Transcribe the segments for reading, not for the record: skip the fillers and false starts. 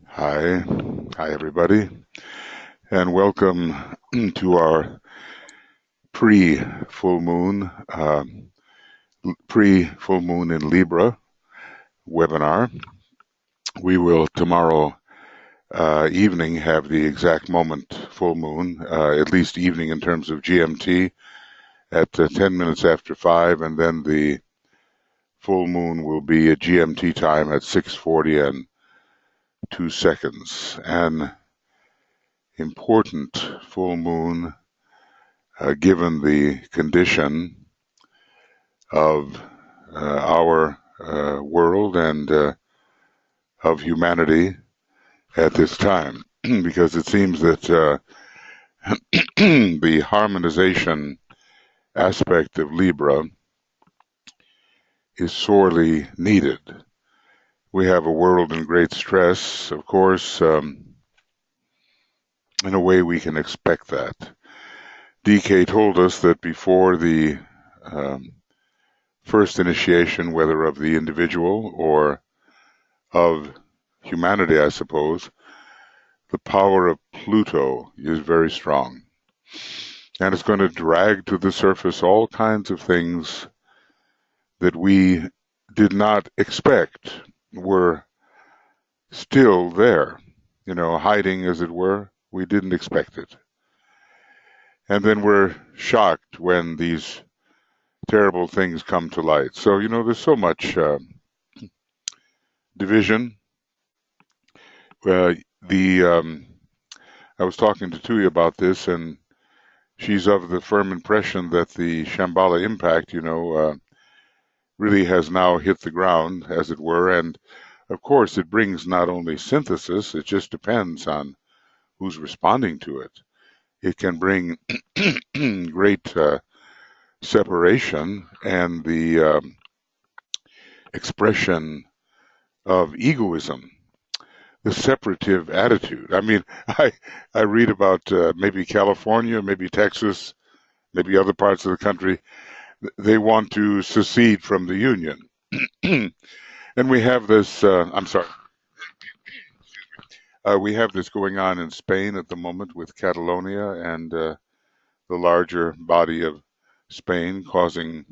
Hi, everybody, and welcome to our pre-full moon, pre-full moon in Libra webinar. We will tomorrow evening have the exact moment full moon, at least evening in terms of GMT, at 10 minutes after 5, and then the full moon will be at GMT time at 6:40 and 2 seconds. An important full moon given the condition of our world and of humanity at this time, because it seems that the harmonization aspect of Libra is sorely needed. We have a world in great stress, of course. In a way, we can expect that. DK told us that before the first initiation, whether of the individual or of humanity, I suppose, the power of Pluto is very strong. And it's going to drag to the surface all kinds of things that we did not expect were still there, hiding, as it were. We didn't expect it. And then we're shocked when these terrible things come to light. So, there's so much division. I was talking to Tui about this, and she's of the firm impression that the Shambhala impact, really has now hit the ground, as it were. And of course, it brings not only synthesis, it just depends on who's responding to it. It can bring great separation and the expression of egoism, the separative attitude. I mean, I read about maybe California, maybe Texas, maybe other parts of the country. They want to secede from the Union. And we have this, I'm sorry, we have this going on in Spain at the moment with Catalonia and the larger body of Spain causing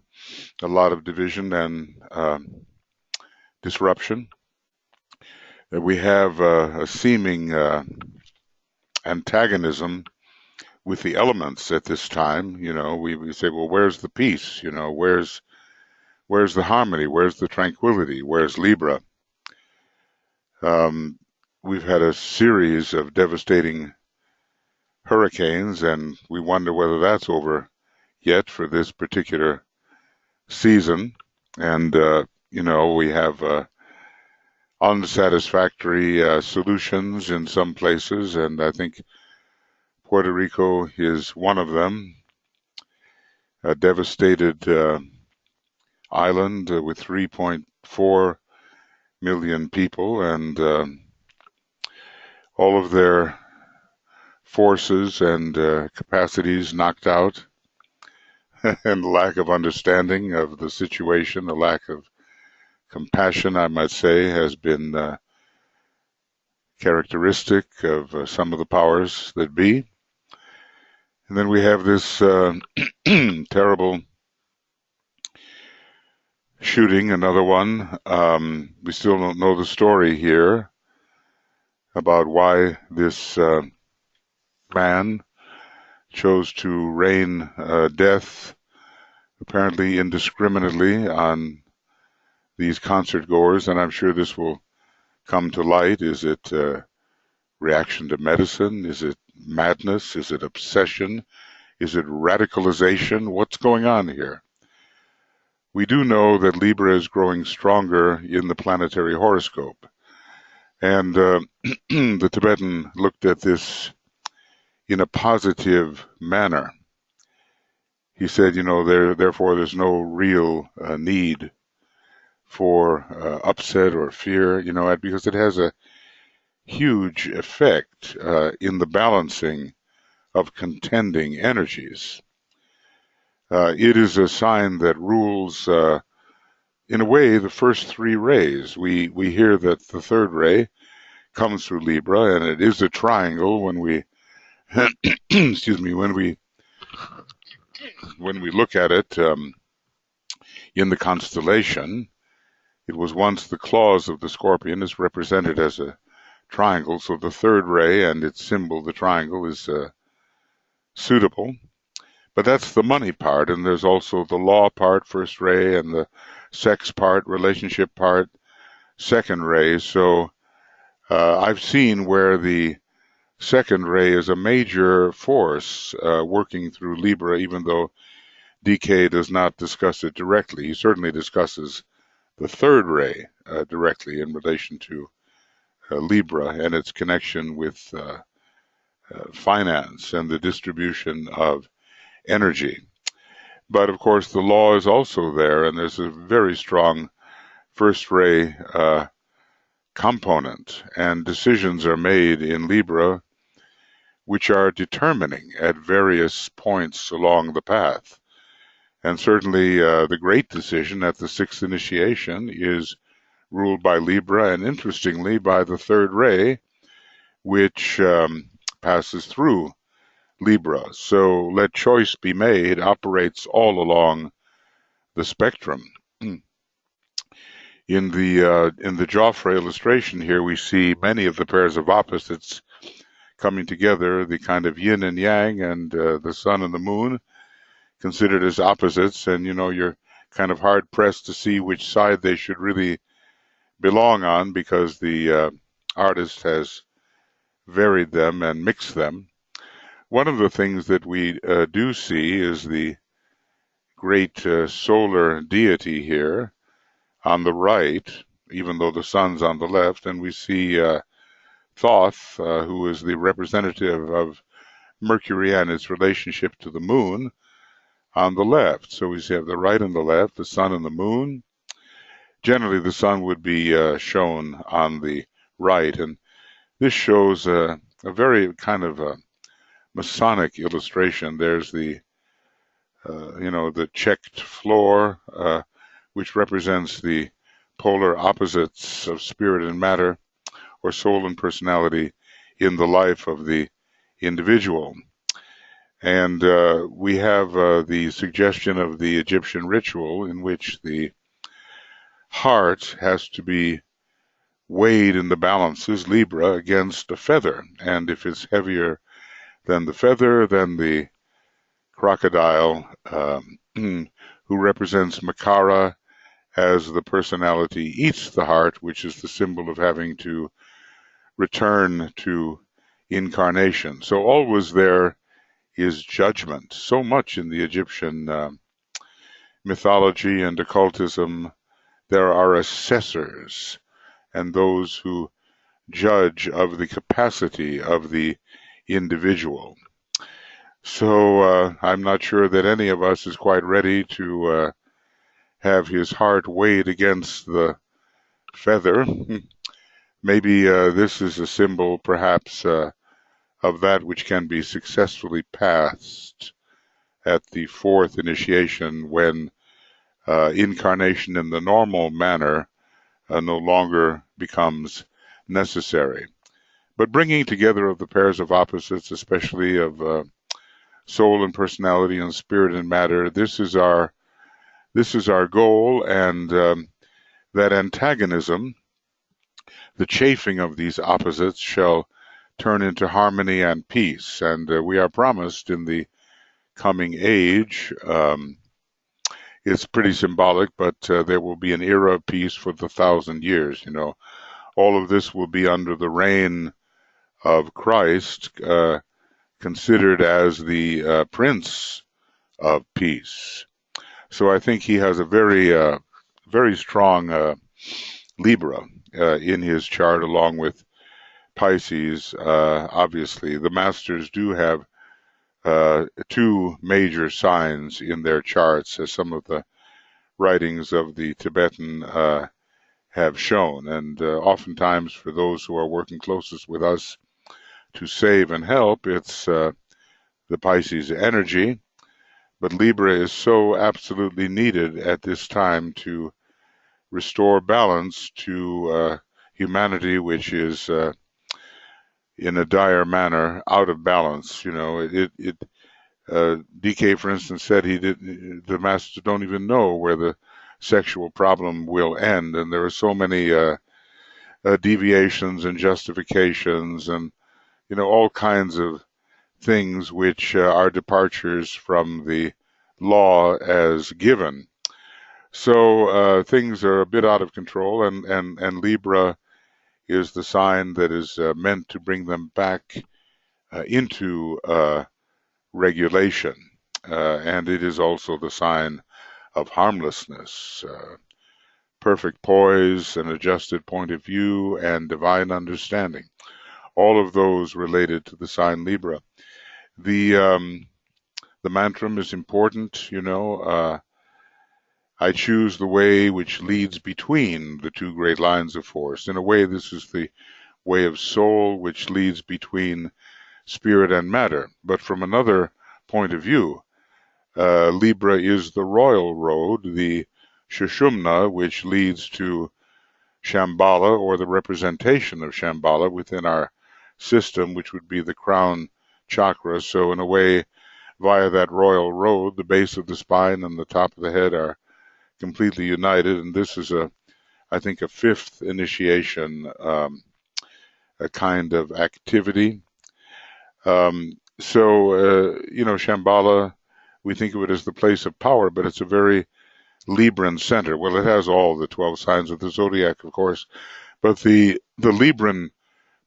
a lot of division and disruption. We have a seeming antagonism with the elements at this time. We say, well, where's the peace? Where's the harmony? Where's the tranquility? Where's Libra? We've had a series of devastating hurricanes, and we wonder whether that's over yet for this particular season. And, we have unsatisfactory solutions in some places, and I think Puerto Rico is one of them. A devastated island with 3.4 million people, and all of their forces and capacities knocked out, and lack of understanding of the situation, a lack of compassion, I might say, has been characteristic of some of the powers that be. And then we have this terrible shooting, another one. We still don't know the story here about why this man chose to rain death apparently indiscriminately on these concert goers, and I'm sure this will come to light. Is it reaction to medicine? Is it madness? Is it obsession? Is it radicalization? What's going on here? We do know that Libra is growing stronger in the planetary horoscope. And the Tibetan looked at this in a positive manner. He said, therefore there's no real need for upset or fear, because it has a huge effect in the balancing of contending energies. It is a sign that rules in a way, the first three rays. We hear that the third ray comes through Libra, and it is a triangle when we excuse me, when we look at it in the constellation. It was once the claws of the scorpion is represented as a triangle, so the third ray and its symbol, the triangle, is suitable. But that's the money part, and there's also the law part, first ray, and the sex part, relationship part, second ray. So I've seen where the second ray is a major force working through Libra, even though DK does not discuss it directly. He certainly discusses the third ray directly in relation to Libra and its connection with finance and the distribution of energy. But of course, the law is also there, and there's a very strong first ray component, and decisions are made in Libra which are determining at various points along the path. And certainly the great decision at the sixth initiation is ruled by Libra, and interestingly by the third ray, which passes through Libra. So Let Choice Be Made operates all along the spectrum. In the Joffre illustration here, we see many of the pairs of opposites coming together, the kind of yin and yang, and the sun and the moon considered as opposites, and you're kind of hard pressed to see which side they should really belong on, because the artist has varied them and mixed them. One of the things that we do see is the great solar deity here on the right, even though the sun's on the left, and we see Thoth, who is the representative of Mercury and its relationship to the moon, on the left. So we have the right and the left, the sun and the moon. Generally, the sun would be shown on the right, and this shows a very kind of a Masonic illustration. There's the checked floor, which represents the polar opposites of spirit and matter, or soul and personality, in the life of the individual. And we have the suggestion of the Egyptian ritual, in which the heart has to be weighed in the balances, Libra, against a feather. And if it's heavier than the feather, then the crocodile, who represents Makara as the personality, eats the heart, which is the symbol of having to return to incarnation. So always there is judgment. So much in the Egyptian mythology and occultism, there are assessors and those who judge of the capacity of the individual. So I'm not sure that any of us is quite ready to have his heart weighed against the feather. Maybe this is a symbol, perhaps, of that which can be successfully passed at the fourth initiation, when incarnation in the normal manner no longer becomes necessary. But bringing together of the pairs of opposites, especially of soul and personality and spirit and matter, this is our goal, and that antagonism, the chafing of these opposites, shall turn into harmony and peace. And we are promised in the coming age, it's pretty symbolic, but there will be an era of peace for the 1,000 years. All of this will be under the reign of Christ, considered as the Prince of Peace. So I think he has a very strong Libra in his chart, along with Pisces. Obviously, the masters do have two major signs in their charts, as some of the writings of the Tibetan have shown. And oftentimes, for those who are working closest with us to save and help, it's the Pisces energy. But Libra is so absolutely needed at this time to restore balance to humanity, which is in a dire manner out of balance. DK, for instance, said the masters don't even know where the sexual problem will end, and there are so many deviations and justifications, and all kinds of things which are departures from the law as given. So things are a bit out of control, and Libra is the sign that is meant to bring them back into regulation. And it is also the sign of harmlessness, perfect poise, an adjusted point of view, and divine understanding. All of those related to the sign Libra. The mantram is important, I choose the way which leads between the two great lines of force. In a way, this is the way of soul which leads between spirit and matter. But from another point of view, Libra is the royal road, the Shushumna, which leads to Shambhala, or the representation of Shambhala within our system, which would be the crown chakra. So in a way, via that royal road, the base of the spine and the top of the head are completely united, and this is I think, a fifth initiation, a kind of activity. Shambhala, we think of it as the place of power, but it's a very Libran center. Well, it has all the 12 signs of the zodiac, of course, but the Libran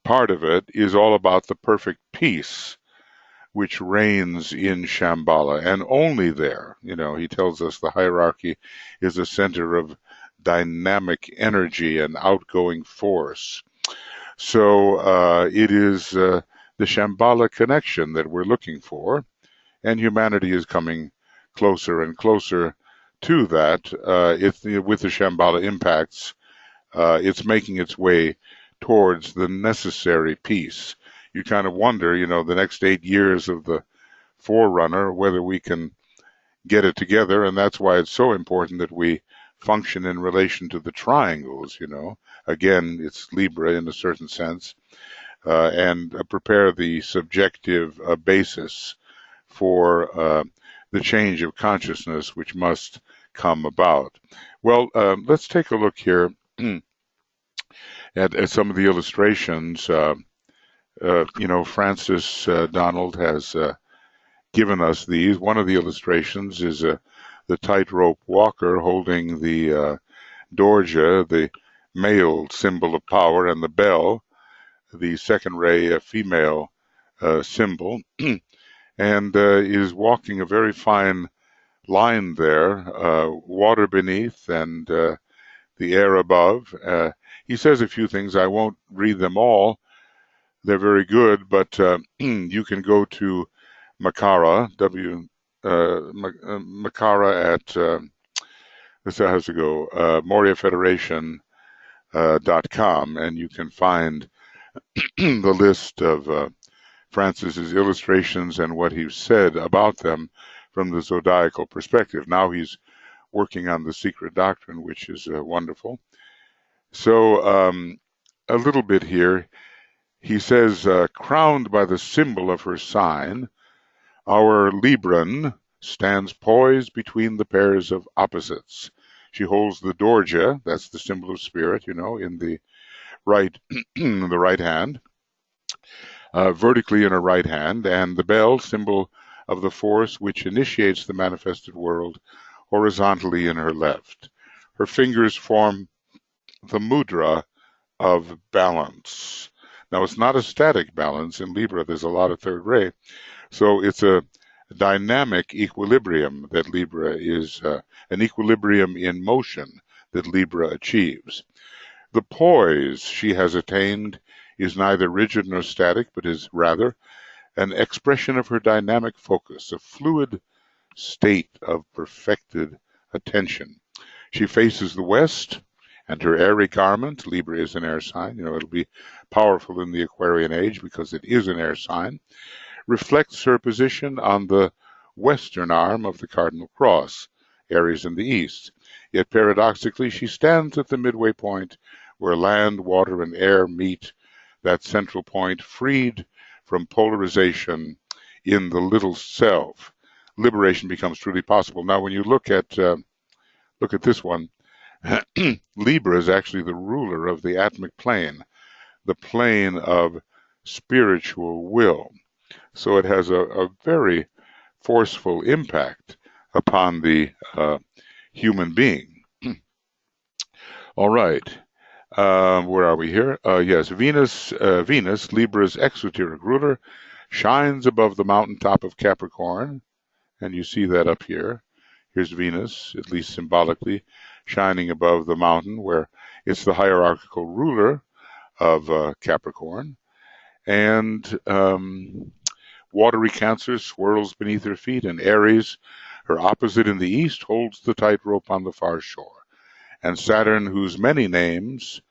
part of it is all about the perfect peace which reigns in Shambhala, and only there. He tells us the hierarchy is a center of dynamic energy and outgoing force. So it is the Shambhala connection that we're looking for, and humanity is coming closer and closer to that. With the Shambhala impacts, it's making its way towards the necessary peace. You kind of wonder, the next 8 years of the forerunner, whether we can get it together. And that's why it's so important that we function in relation to the triangles, Again, it's Libra in a certain sense, and prepare the subjective basis for the change of consciousness which must come about. Well, let's take a look here at some of the illustrations. Francis Donald has given us these. One of the illustrations is the tightrope walker holding the dorja, the male symbol of power, and the bell, the second ray, a female symbol, and is walking a very fine line there, water beneath and the air above. He says a few things. I won't read them all. They're very good, but you can go to Makara, Makara at, this has to go, MoryaFederation.com, and you can find the list of Francis's illustrations and what he said about them from the zodiacal perspective. Now he's working on the secret doctrine, which is wonderful. So a little bit here. He says, crowned by the symbol of her sign, our Libran stands poised between the pairs of opposites. She holds the dorja, that's the symbol of spirit, in the right, in the right hand, vertically in her right hand, and the bell, symbol of the force which initiates the manifested world, horizontally in her left. Her fingers form the mudra of balance. Now, it's not a static balance. In Libra, there's a lot of third ray. So it's a dynamic equilibrium that Libra is, an equilibrium in motion that Libra achieves. The poise she has attained is neither rigid nor static, but is rather an expression of her dynamic focus, a fluid state of perfected attention. She faces the west, and her airy garment, Libra is an air sign, it'll be powerful in the Aquarian age because it is an air sign, reflects her position on the western arm of the cardinal cross, Aries in the east. Yet paradoxically, she stands at the midway point where land, water, and air meet, that central point, freed from polarization in the little self. Liberation becomes truly possible. Now, when you look at this one, Libra is actually the ruler of the atmic plane, the plane of spiritual will. So it has a very forceful impact upon the human being. All right. Where are we here? Yes, Venus, Libra's exoteric ruler, shines above the mountaintop of Capricorn, and you see that up here. Here's Venus, at least symbolically, shining above the mountain where it's the hierarchical ruler of Capricorn. And watery Cancer swirls beneath her feet, and Aries, her opposite in the east, holds the tightrope on the far shore. And Saturn, among whose many names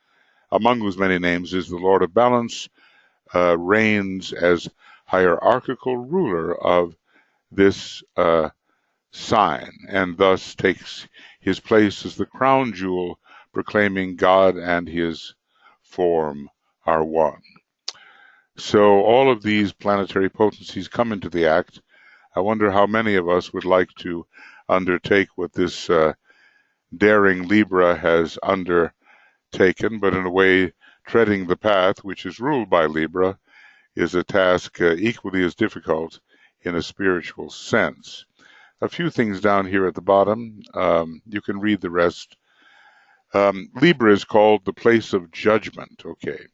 is the Lord of Balance, reigns as hierarchical ruler of this sign, and thus takes his place as the crown jewel, proclaiming God and his form are one. So all of these planetary potencies come into the act. I wonder how many of us would like to undertake what this daring Libra has undertaken, but in a way, treading the path which is ruled by Libra is a task equally as difficult in a spiritual sense. A few things down here at the bottom. You can read the rest. Libra is called the place of judgment. Okay.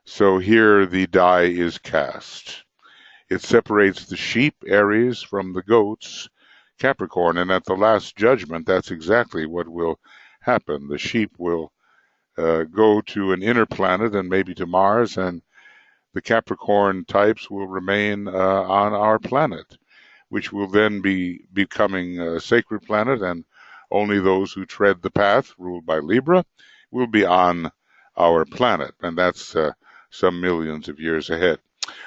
So here the die is cast. It separates the sheep, Aries, from the goats, Capricorn, and at the last judgment, that's exactly what will happen. The sheep will go to an inner planet and maybe to Mars, and the Capricorn types will remain on our planet, which will then be becoming a sacred planet, and only those who tread the path ruled by Libra will be on our planet, and that's some millions of years ahead.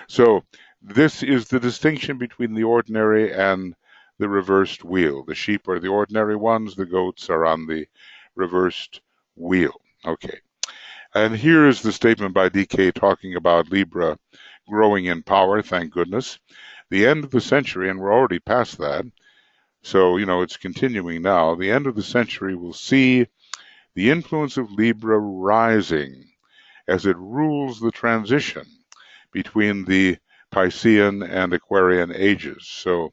So this is the distinction between the ordinary and the reversed wheel. The sheep are the ordinary ones, the goats are on the reversed wheel. Okay. And here is the statement by DK talking about Libra growing in power, thank goodness. The end of the century, and we're already past that, so, it's continuing now. The end of the century will see the influence of Libra rising as it rules the transition between the Piscean and Aquarian ages. So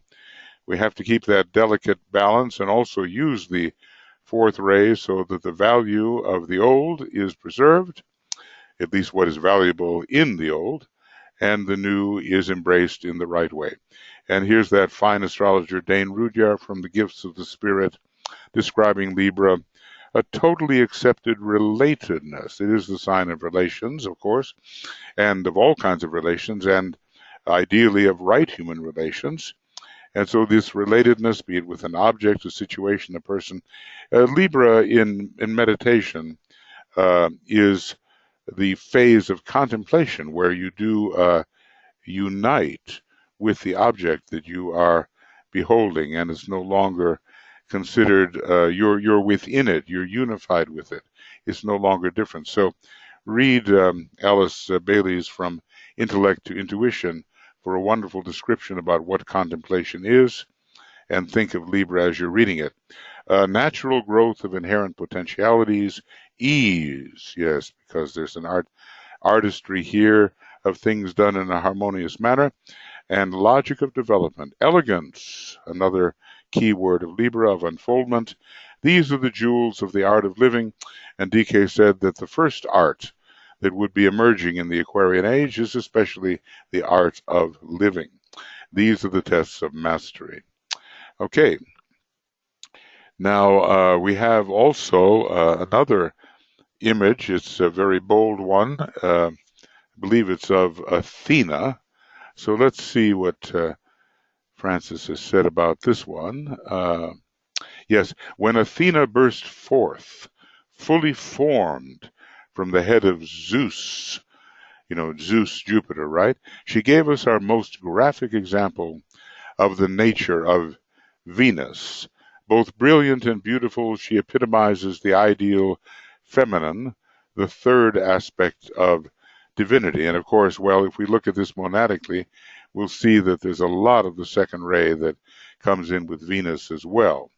we have to keep that delicate balance and also use the fourth ray so that the value of the old is preserved, at least what is valuable in the old, and the new is embraced in the right way. And here's that fine astrologer Dane Rudhyar from the Gifts of the Spirit describing Libra, a totally accepted relatedness. It is the sign of relations, of course, and of all kinds of relations, and ideally of right human relations. And so this relatedness, be it with an object, a situation, a person, Libra in meditation is the phase of contemplation where you do unite with the object that you are beholding, and it's no longer considered you're within it, you're unified with it. It's no longer different. So read Alice Bailey's From Intellect to Intuition for a wonderful description about what contemplation is, and think of Libra as you're reading it. Natural growth of inherent potentialities, ease, yes, because there's an artistry here of things done in a harmonious manner, and logic of development, elegance, another key word of Libra, of unfoldment. These are the jewels of the art of living, and DK said that the first art that would be emerging in the Aquarian age is especially the art of living. These are the tests of mastery. Okay. Now we have also another image. It's a very bold one. I believe it's of Athena. So let's see what Francis has said about this one. Yes, when Athena burst forth, fully formed from the head of Zeus, Zeus, Jupiter, right? She gave us our most graphic example of the nature of Venus, Both brilliant and beautiful, she epitomizes the ideal feminine, the third aspect of divinity. And of course, well, if we look at this monadically, we'll see that there's a lot of the second ray that comes in with Venus as well,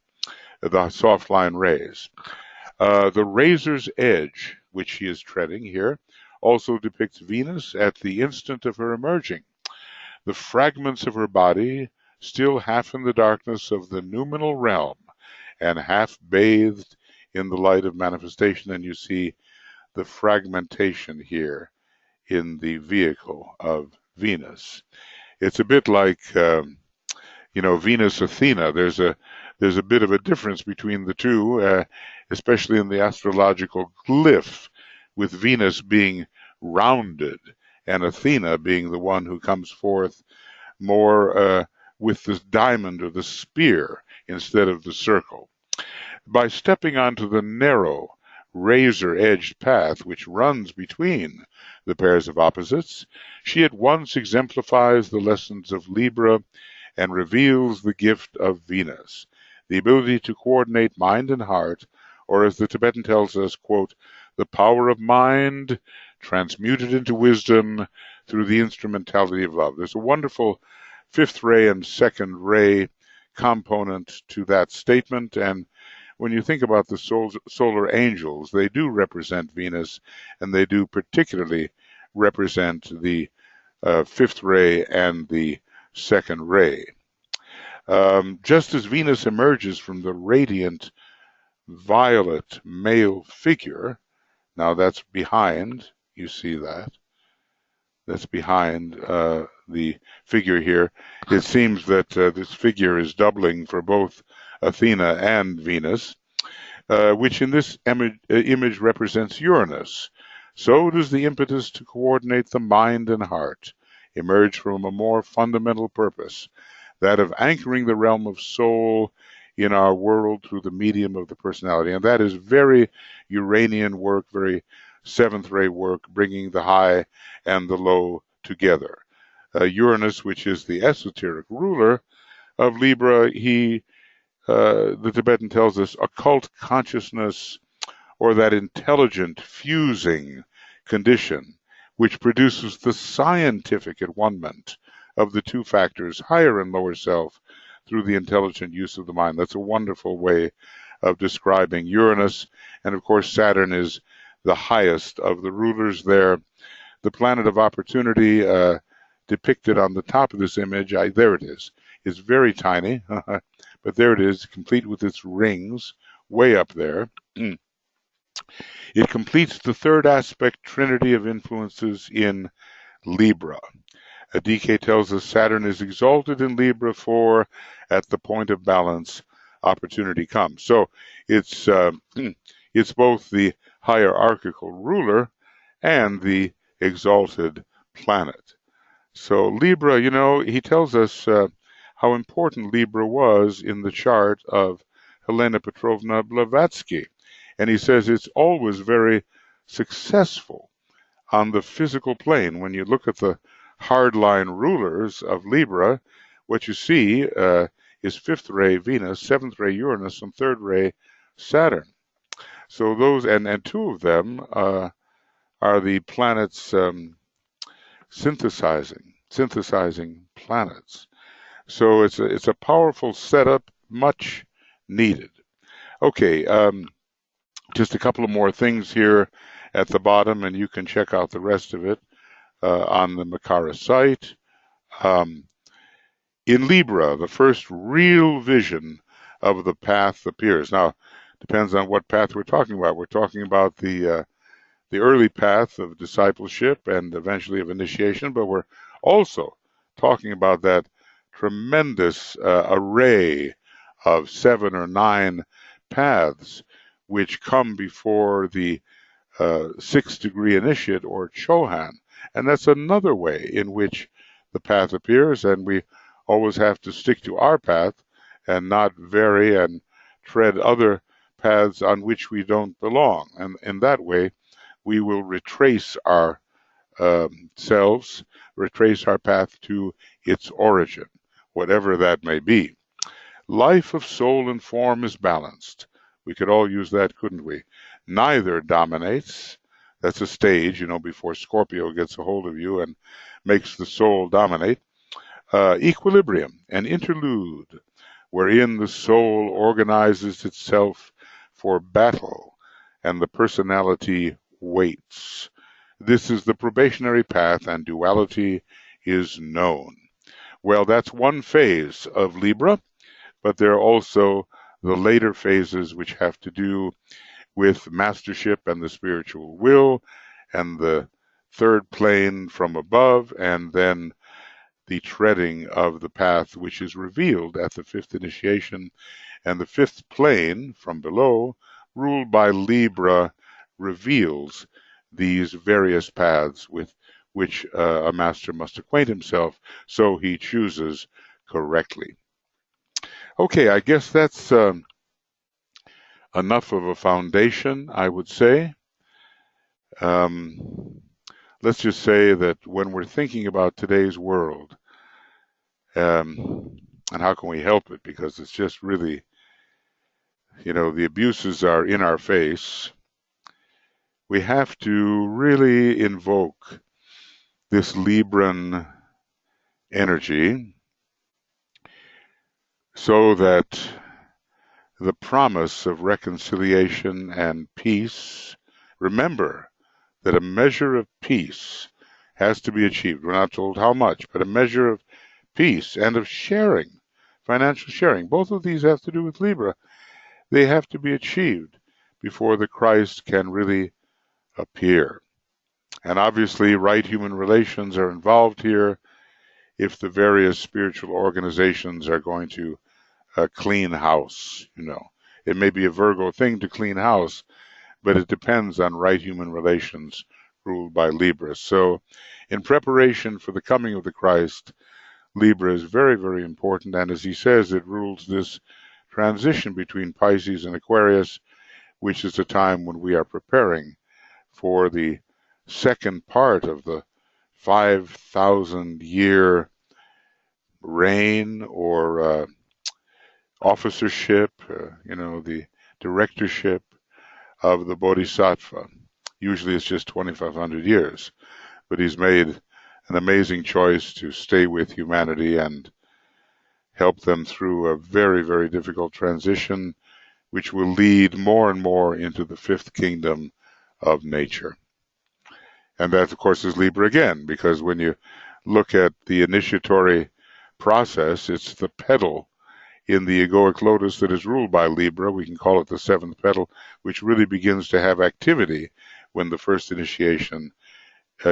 the soft line rays. The razor's edge, which she is treading here, also depicts Venus at the instant of her emerging. The fragments of her body, still half in the darkness of the noumenal realm and half bathed in the light of manifestation, and you see the fragmentation here in the vehicle of Venus. It's a bit like Venus Athena. There's a bit of a difference between the two, especially in the astrological glyph, with Venus being rounded and Athena being the one who comes forth more with the diamond or the spear instead of the circle. By stepping onto the narrow, razor-edged path which runs between the pairs of opposites, she at once exemplifies the lessons of Libra and reveals the gift of Venus, the ability to coordinate mind and heart, or as the Tibetan tells us, quote, the power of mind transmuted into wisdom through the instrumentality of love. There's a wonderful fifth ray and second ray component to that statement, and when you think about the solar angels, they do represent Venus, and they do particularly represent the fifth ray and the second ray. Just as Venus emerges from the radiant violet male figure, now that's behind, you see that. That's behind the figure here. It seems that this figure is doubling for both Athena and Venus, which in this image represents Uranus. So does the impetus to coordinate the mind and heart emerge from a more fundamental purpose, that of anchoring the realm of soul in our world through the medium of the personality. And that is very Uranian work, very seventh ray work, bringing the high and the low together. Uranus, which is the esoteric ruler of Libra, the Tibetan tells us, occult consciousness, or that intelligent fusing condition, which produces the scientific at one-ment of the two factors, higher and lower self, through the intelligent use of the mind. That's a wonderful way of describing Uranus. And of course, Saturn is the highest of the rulers there. The planet of opportunity, depicted on the top of this image, there it is. It's very tiny, but there it is, complete with its rings, way up there. It completes the third aspect trinity of influences in Libra. DK tells us Saturn is exalted in Libra, for at the point of balance, opportunity comes. So it's both the hierarchical ruler and the exalted planet. So Libra, he tells us how important Libra was in the chart of Helena Petrovna Blavatsky. And he says it's always very successful on the physical plane. When you look at the hardline rulers of Libra, what you see is fifth ray Venus, seventh ray Uranus, and third ray Saturn. So those, and two of them are the planets synthesizing planets. So it's a powerful setup, much needed. Okay, just a couple of more things here at the bottom, and you can check out the rest of it on the Makara site. In Libra, the first real vision of the path appears. Now, depends on what path we're talking about. We're talking about the early path of discipleship and eventually of initiation, but we're also talking about that tremendous array of 7 or 9 paths which come before the 6th degree initiate, or Chohan. And that's another way in which the path appears, and we always have to stick to our path and not vary and tread other paths on which we don't belong. And in that way, we will retrace our retrace our path to its origin, whatever that may be. Life of soul and form is balanced. We could all use that, couldn't we? Neither dominates. That's a stage, before Scorpio gets a hold of you and makes the soul dominate. Equilibrium, an interlude, wherein the soul organizes itself for battle and the personality waits. This is the probationary path, and duality is known. Well, that's one phase of Libra, but there are also the later phases which have to do with mastership and the spiritual will, and the third plane from above, and then the treading of the path which is revealed at the fifth initiation, and the fifth plane from below, ruled by Libra, reveals these various paths with which a master must acquaint himself so he chooses correctly. Okay, I guess that's enough of a foundation, I would say. Let's just say that when we're thinking about today's world, and how can we help it? Because it's just really, the abuses are in our face. We have to really invoke this Libran energy so that the promise of reconciliation and peace, remember that a measure of peace has to be achieved. We're not told how much, but a measure of peace and of sharing, financial sharing. Both of these have to do with Libra. They have to be achieved before the Christ can really appear. And obviously, right human relations are involved here if the various spiritual organizations are going to clean house. It may be a Virgo thing to clean house, but it depends on right human relations ruled by Libra. So in preparation for the coming of the Christ, Libra is very, very important. And as he says, it rules this transition between Pisces and Aquarius, which is a time when we are preparing for the second part of the 5,000-year reign or officership, the directorship of the Bodhisattva. Usually it's just 2,500 years, but he's made an amazing choice to stay with humanity and help them through a very, very difficult transition, which will lead more and more into the fifth kingdom of nature. And that, of course, is Libra again, because when you look at the initiatory process, it's the petal in the egoic lotus that is ruled by Libra. We can call it the seventh petal, which really begins to have activity when the first initiation,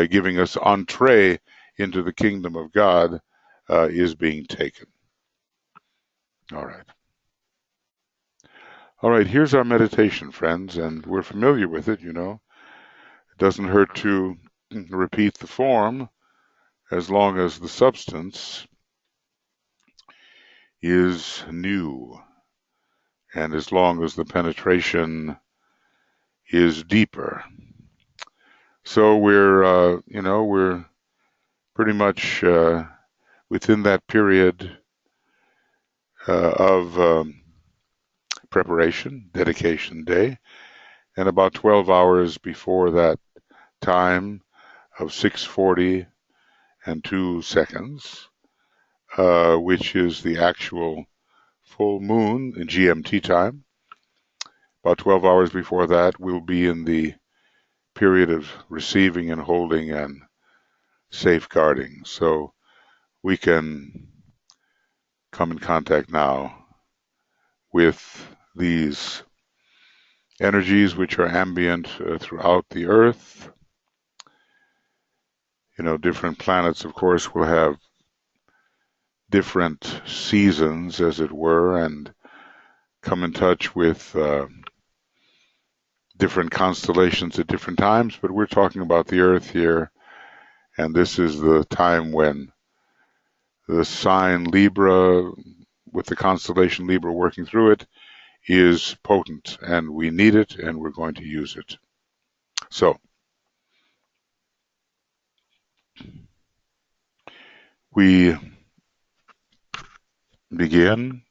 giving us entree into the kingdom of God, is being taken. All right. All right, here's our meditation, friends, and we're familiar with it, It doesn't hurt to repeat the form as long as the substance is new and as long as the penetration is deeper. So we're pretty much within that period of preparation, dedication day, and about 12 hours before that time of 6:40 and 2 seconds, which is the actual full moon in GMT time. About 12 hours before that, we'll be in the period of receiving and holding and safeguarding. So we can come in contact now with these energies which are ambient throughout the earth. Different planets, of course, will have different seasons, as it were, and come in touch with different constellations at different times. But we're talking about the earth here, and this is the time when the sign Libra, with the constellation Libra working through it, is potent, and we need it, and we're going to use it. So we begin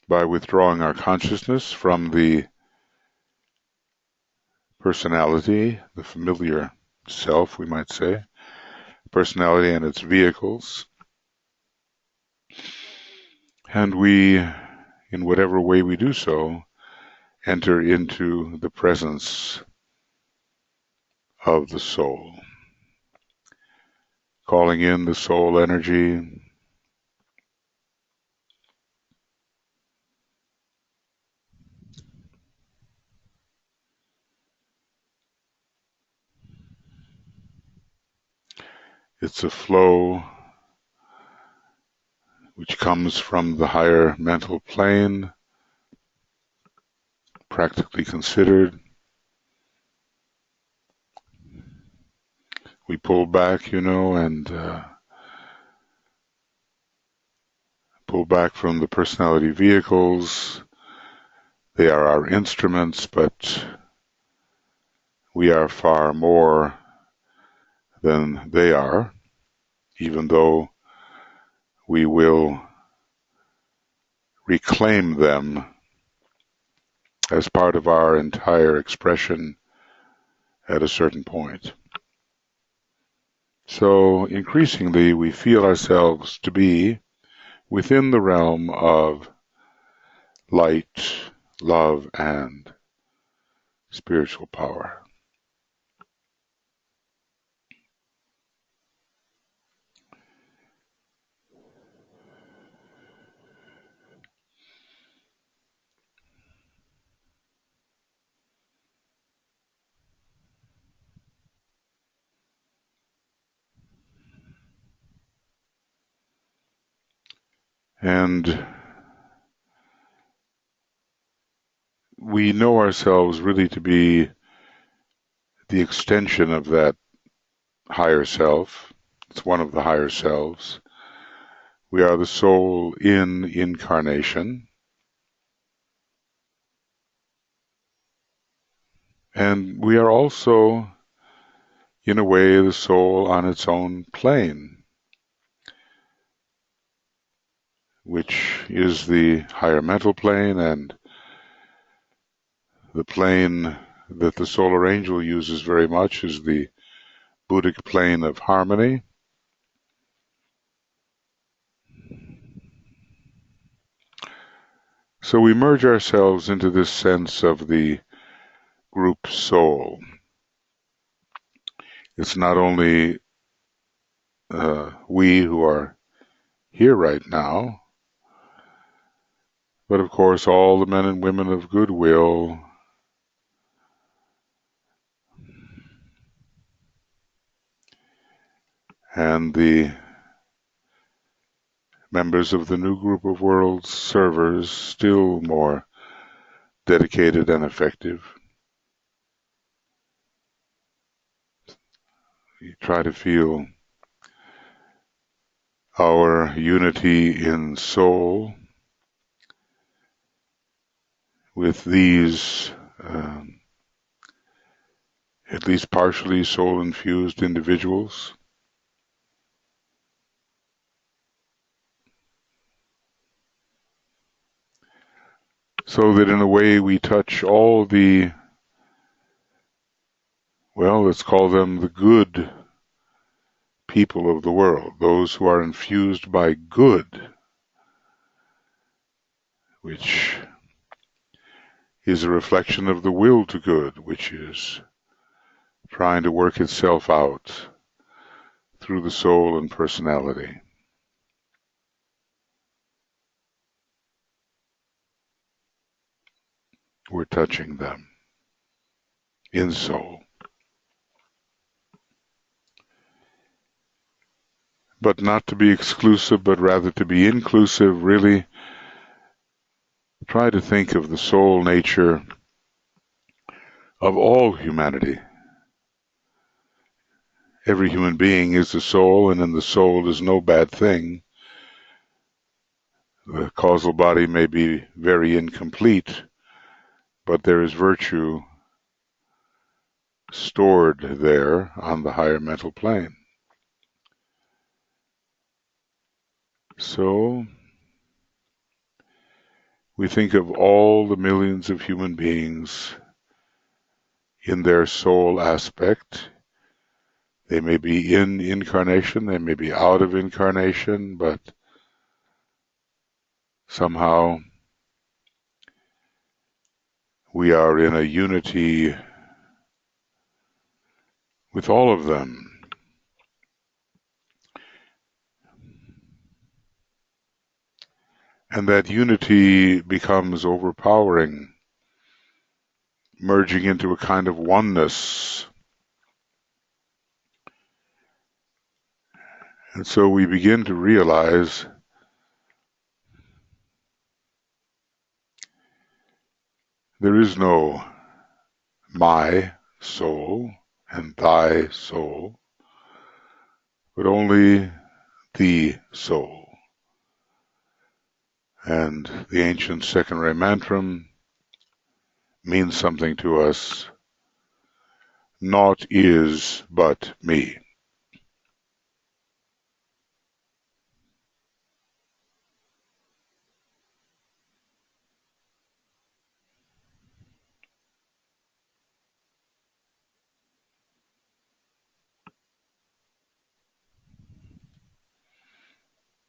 by withdrawing our consciousness from the personality, the familiar self, we might say, personality and its vehicles. And we, in whatever way we do so, enter into the presence of the soul, calling in the soul energy, it's a flow which comes from the higher mental plane, practically considered. We pull back, and pull back from the personality vehicles. They are our instruments, but we are far more than they are, even though we will reclaim them as part of our entire expression at a certain point. So increasingly we feel ourselves to be within the realm of light, love, and spiritual power. And we know ourselves really to be the extension of that higher self. It's one of the higher selves. We are the soul in incarnation. And we are also, in a way, the soul on its own plane, which is the higher mental plane, and the plane that the solar angel uses very much is the Buddhic plane of harmony. So we merge ourselves into this sense of the group soul. It's not only we who are here right now, but of course all the men and women of goodwill and the members of the new group of worlds servers, still more dedicated and effective. We try to feel our unity in soul with these at least partially soul-infused individuals. So that in a way we touch all the, well, let's call them the good people of the world, those who are infused by good, which is a reflection of the will to good, which is trying to work itself out through the soul and personality. We're touching them in soul. But not to be exclusive, but rather to be inclusive. Really try to think of the soul nature of all humanity. Every human being is a soul, and in the soul is no bad thing. The causal body may be very incomplete, but there is virtue stored there on the higher mental plane. So we think of all the millions of human beings in their soul aspect. They may be in incarnation, they may be out of incarnation, but somehow we are in a unity with all of them. And that unity becomes overpowering, merging into a kind of oneness. And so we begin to realize there is no my soul and thy soul, but only the soul. And the ancient second ray mantra means something to us. Naught is but me.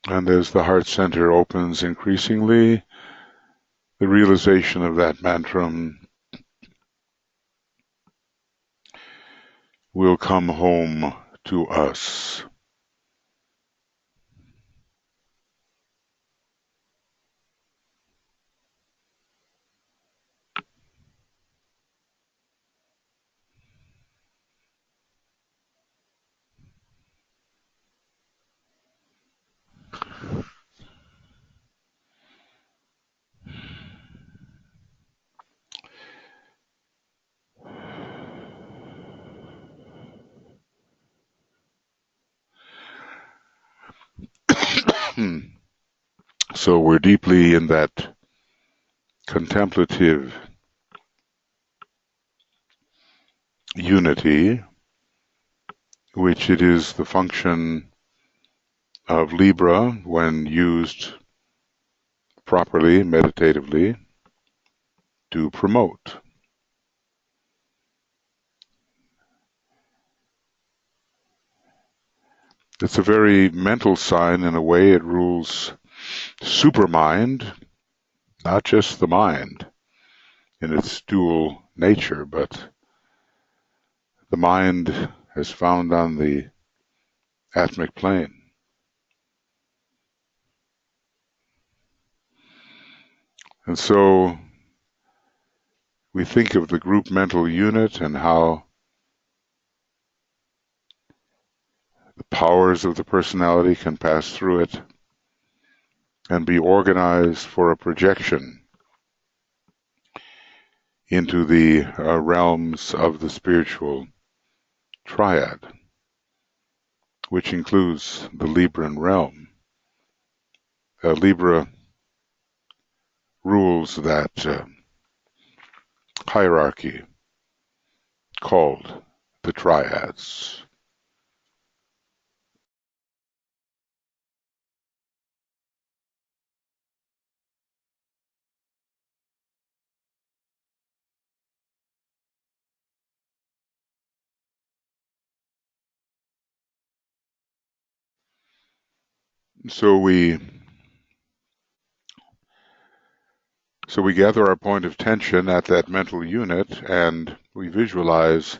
And as the heart center opens increasingly, the realization of that mantra will come home to us. So we're deeply in that contemplative unity, which it is the function of Libra, when used properly, meditatively, to promote. It's a very mental sign in a way. It rules supermind, not just the mind in its dual nature, but the mind as found on the atmic plane. And so we think of the group mental unit and how the powers of the personality can pass through it and be organized for a projection into the realms of the spiritual triad, which includes the Libran realm. Libra rules that hierarchy called the triads. So we gather our point of tension at that mental unit, and we visualize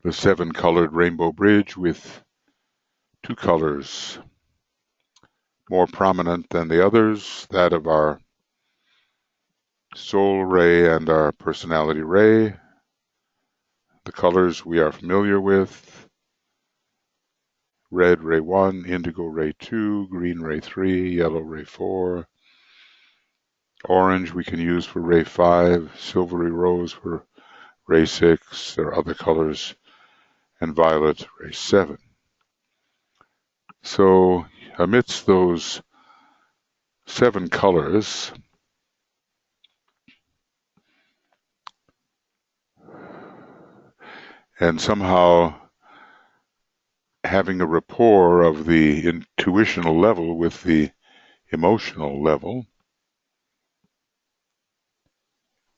the 7-colored rainbow bridge with 2 colors more prominent than the others, that of our soul ray and our personality ray. The colors we are familiar with: red ray 1, indigo ray 2, green ray 3, yellow ray 4. Orange we can use for ray 5, silvery rose for ray 6, there are other colors, and violet ray 7. So amidst those 7 colors, and somehow having a rapport of the intuitional level with the emotional level,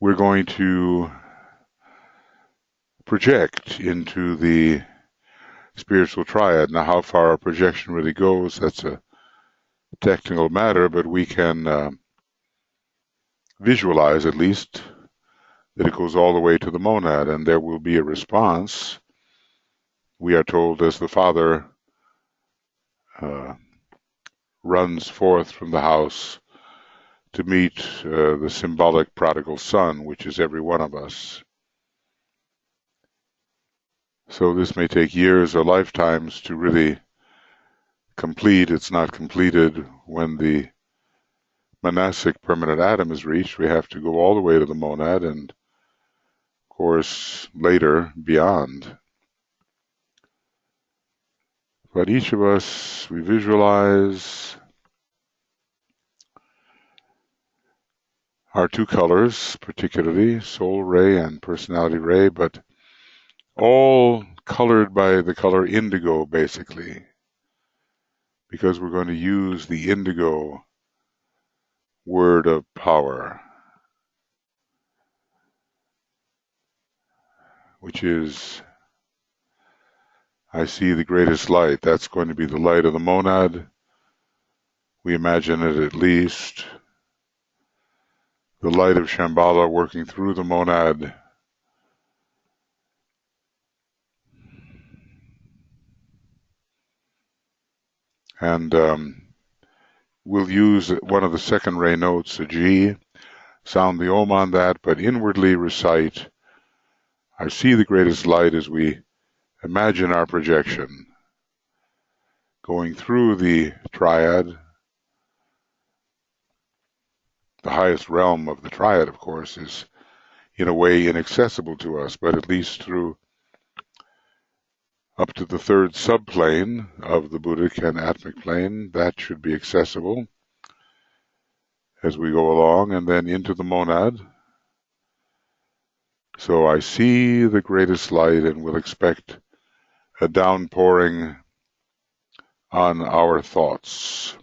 we're going to project into the spiritual triad. Now, how far our projection really goes, that's a technical matter, but we can visualize at least that it goes all the way to the monad, and there will be a response. We are told as the father runs forth from the house to meet the symbolic prodigal son, which is every one of us. So this may take years or lifetimes to really complete. It's not completed when the monastic permanent atom is reached. We have to go all the way to the monad and, of course, later beyond. But each of us, we visualize our two colors, particularly soul ray and personality ray, but all colored by the color indigo, basically, because we're going to use the indigo word of power, which is, I see the greatest light. That's going to be the light of the monad. We imagine it at least. The light of Shambhala working through the monad. And we'll use one of the second ray notes, a G, sound the Om on that, but inwardly recite, I see the greatest light, as we imagine our projection going through the triad. The highest realm of the triad, of course, is in a way inaccessible to us, but at least through up to the third subplane of the Buddhic and Atmic plane, that should be accessible as we go along, and then into the monad. So I see the greatest light, and will expect a downpouring on our thoughts.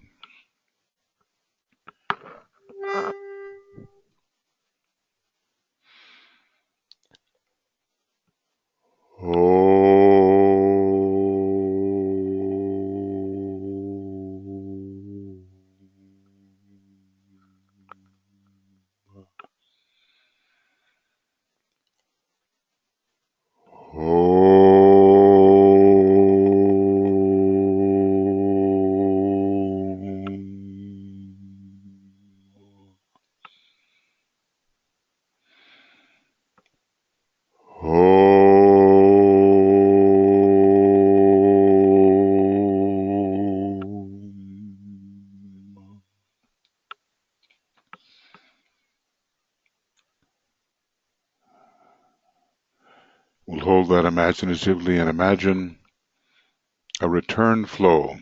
We'll hold that imaginatively and imagine a return flow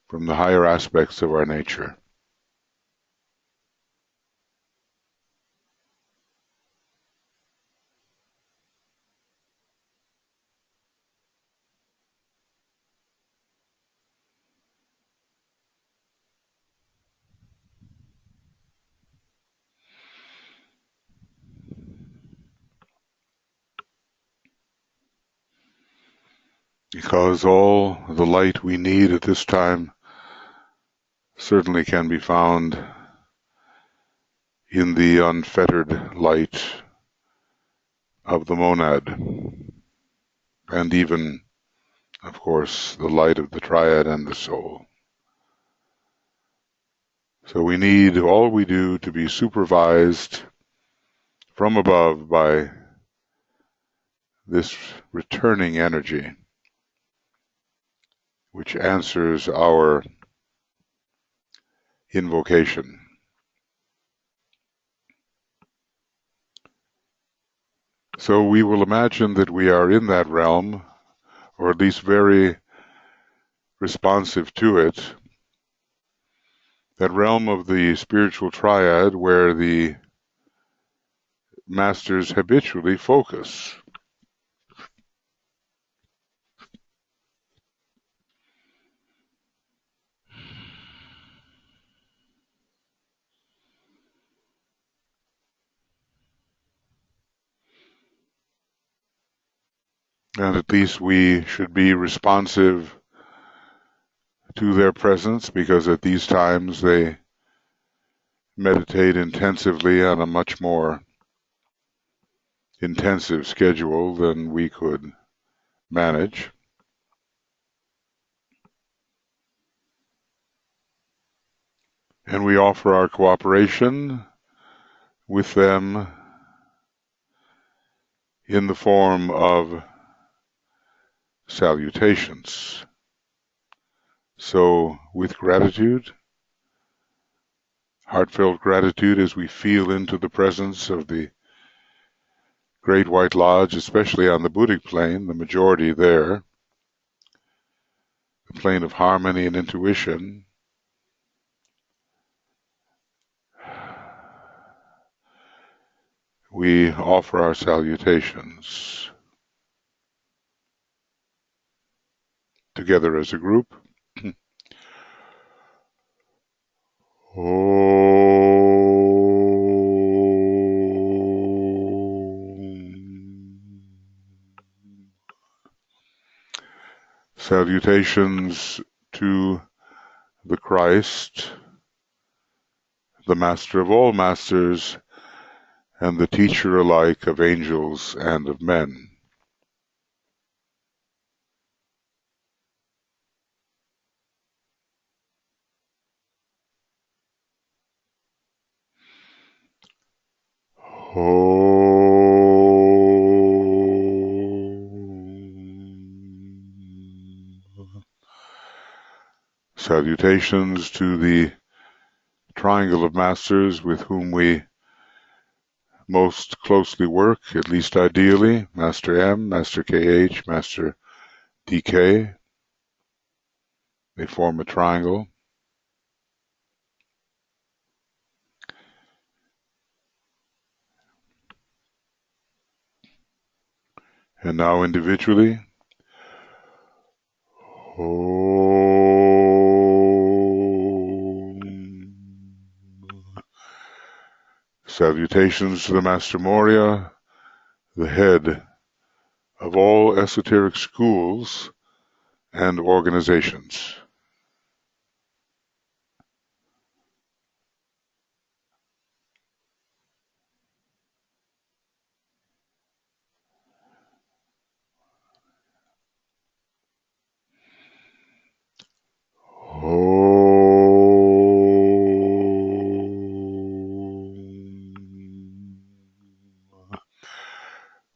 from the higher aspects of our nature. Because all the light we need at this time certainly can be found in the unfettered light of the monad, and even, of course, the light of the triad and the soul. So we need all we do to be supervised from above by this returning energy, which answers our invocation. So we will imagine that we are in that realm, or at least very responsive to it, that realm of the spiritual triad where the masters habitually focus. And at least we should be responsive to their presence, because at these times they meditate intensively on a much more intensive schedule than we could manage. And we offer our cooperation with them in the form of salutations. So, with gratitude, heartfelt gratitude, as we feel into the presence of the Great White Lodge, especially on the Buddhic plane, the majority there, the plane of harmony and intuition, we offer our salutations together as a group. Salutations to the Christ, the Master of all masters, and the teacher alike of angels and of men. Salutations to the triangle of masters with whom we most closely work, at least ideally, Master M, Master KH, Master DK. They form a triangle. And now individually. Salutations to the Master Morya, the head of all esoteric schools and organizations.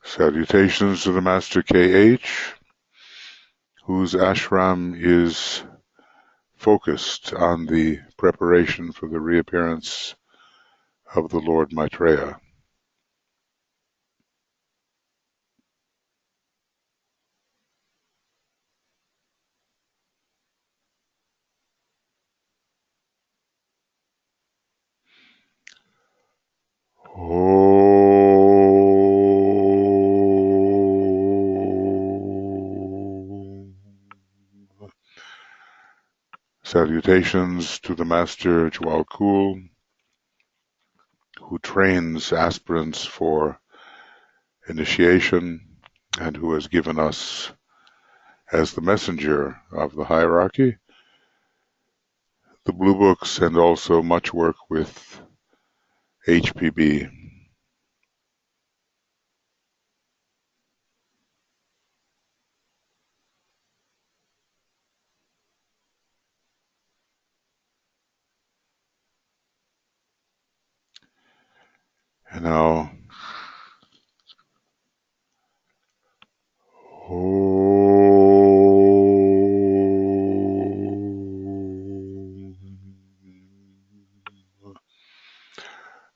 Salutations to the Master KH, whose ashram is focused on the preparation for the reappearance of the Lord Maitreya. Salutations to the Master Jwal, who trains aspirants for initiation and who has given us, as the messenger of the hierarchy, the blue books and also much work with HPB. And now,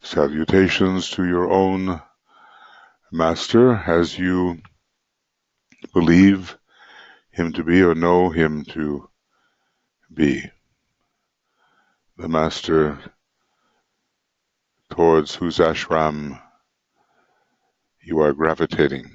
salutations to your own Master as you believe him to be or know him to be. The Master towards whose ashram you are gravitating.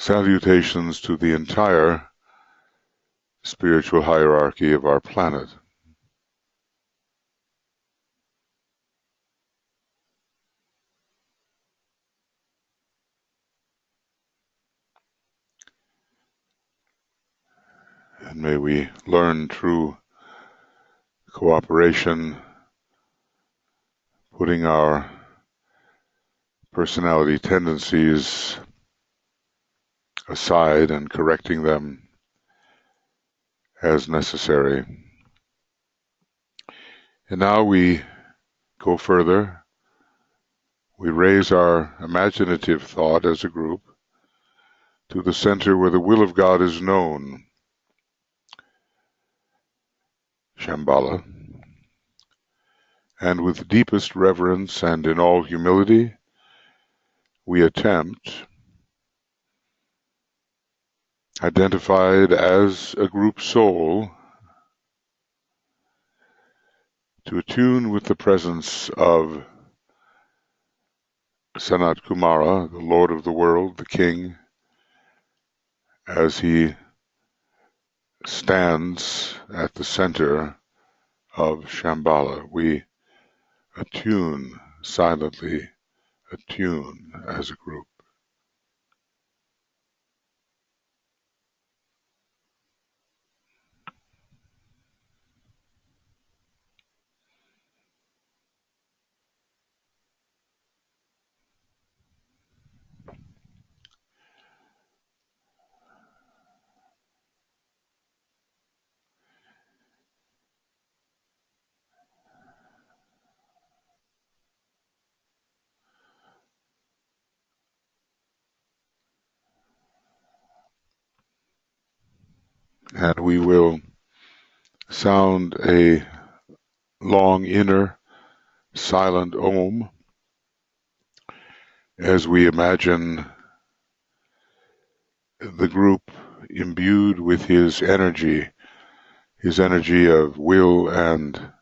Salutations to the entire spiritual hierarchy of our planet. And may we learn through cooperation, putting our personality tendencies aside and correcting them as necessary. And now we go further. We raise our imaginative thought as a group to the center where the will of God is known, Shambhala, and with deepest reverence and in all humility, we attempt, identified as a group soul, to attune with the presence of Sanat Kumara, the Lord of the world, the King, as he stands at the center of Shambhala. We attune, silently attune as a group. And we will sound a long inner silent Om as we imagine the group imbued with his energy of will and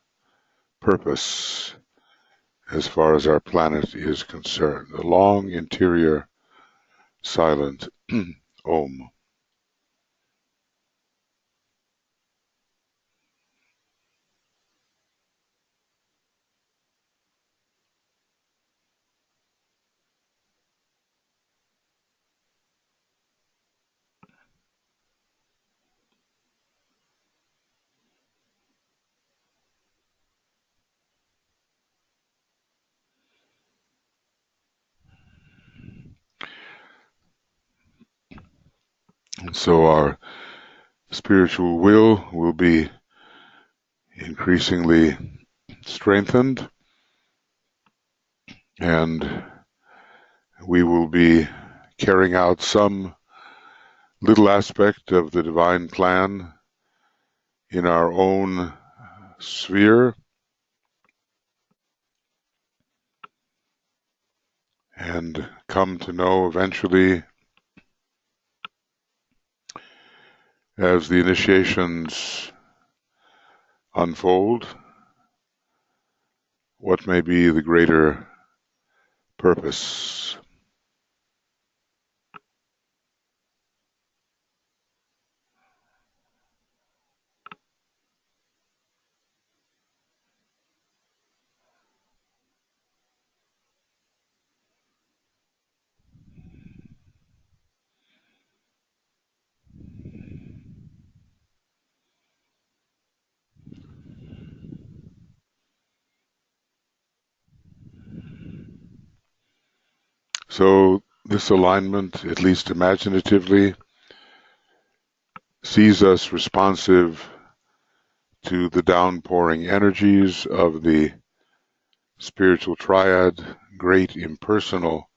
purpose as far as our planet is concerned. A long interior silent Om. And so our spiritual will be increasingly strengthened, and we will be carrying out some little aspect of the divine plan in our own sphere, and come to know eventually, as the initiations unfold, what may be the greater purpose. So this alignment, at least imaginatively, sees us responsive to the downpouring energies of the spiritual triad, great impersonal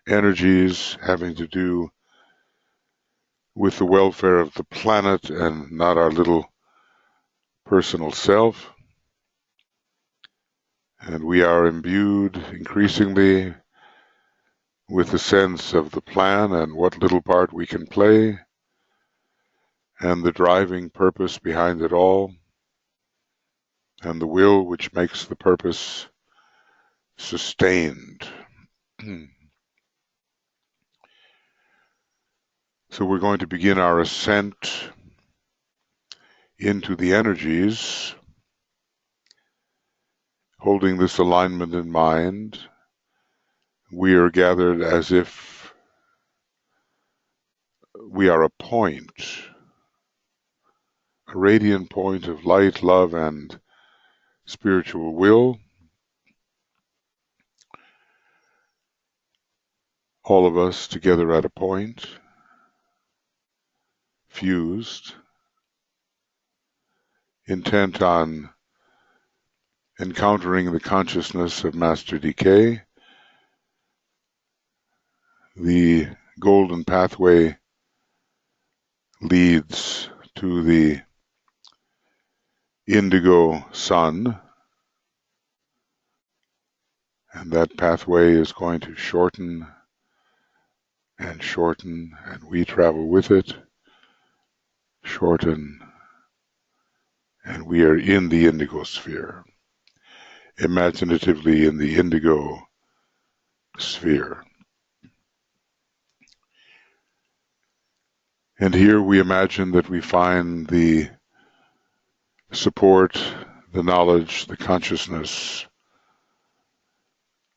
energies having to do with the welfare of the planet and not our little personal self. And we are imbued increasingly with the sense of the plan and what little part we can play and the driving purpose behind it all, and the will which makes the purpose sustained. So we're going to begin our ascent into the energies, holding this alignment in mind. We are gathered as if we are a point, a radiant point of light, love, and spiritual will. All of us together at a point, fused, intent on encountering the consciousness of Master Decay. The golden pathway leads to the indigo sun, and that pathway is going to shorten and shorten, and we travel with it, shorten, and we are in the indigo sphere, imaginatively in the indigo sphere. And here we imagine that we find the support, the knowledge, the consciousness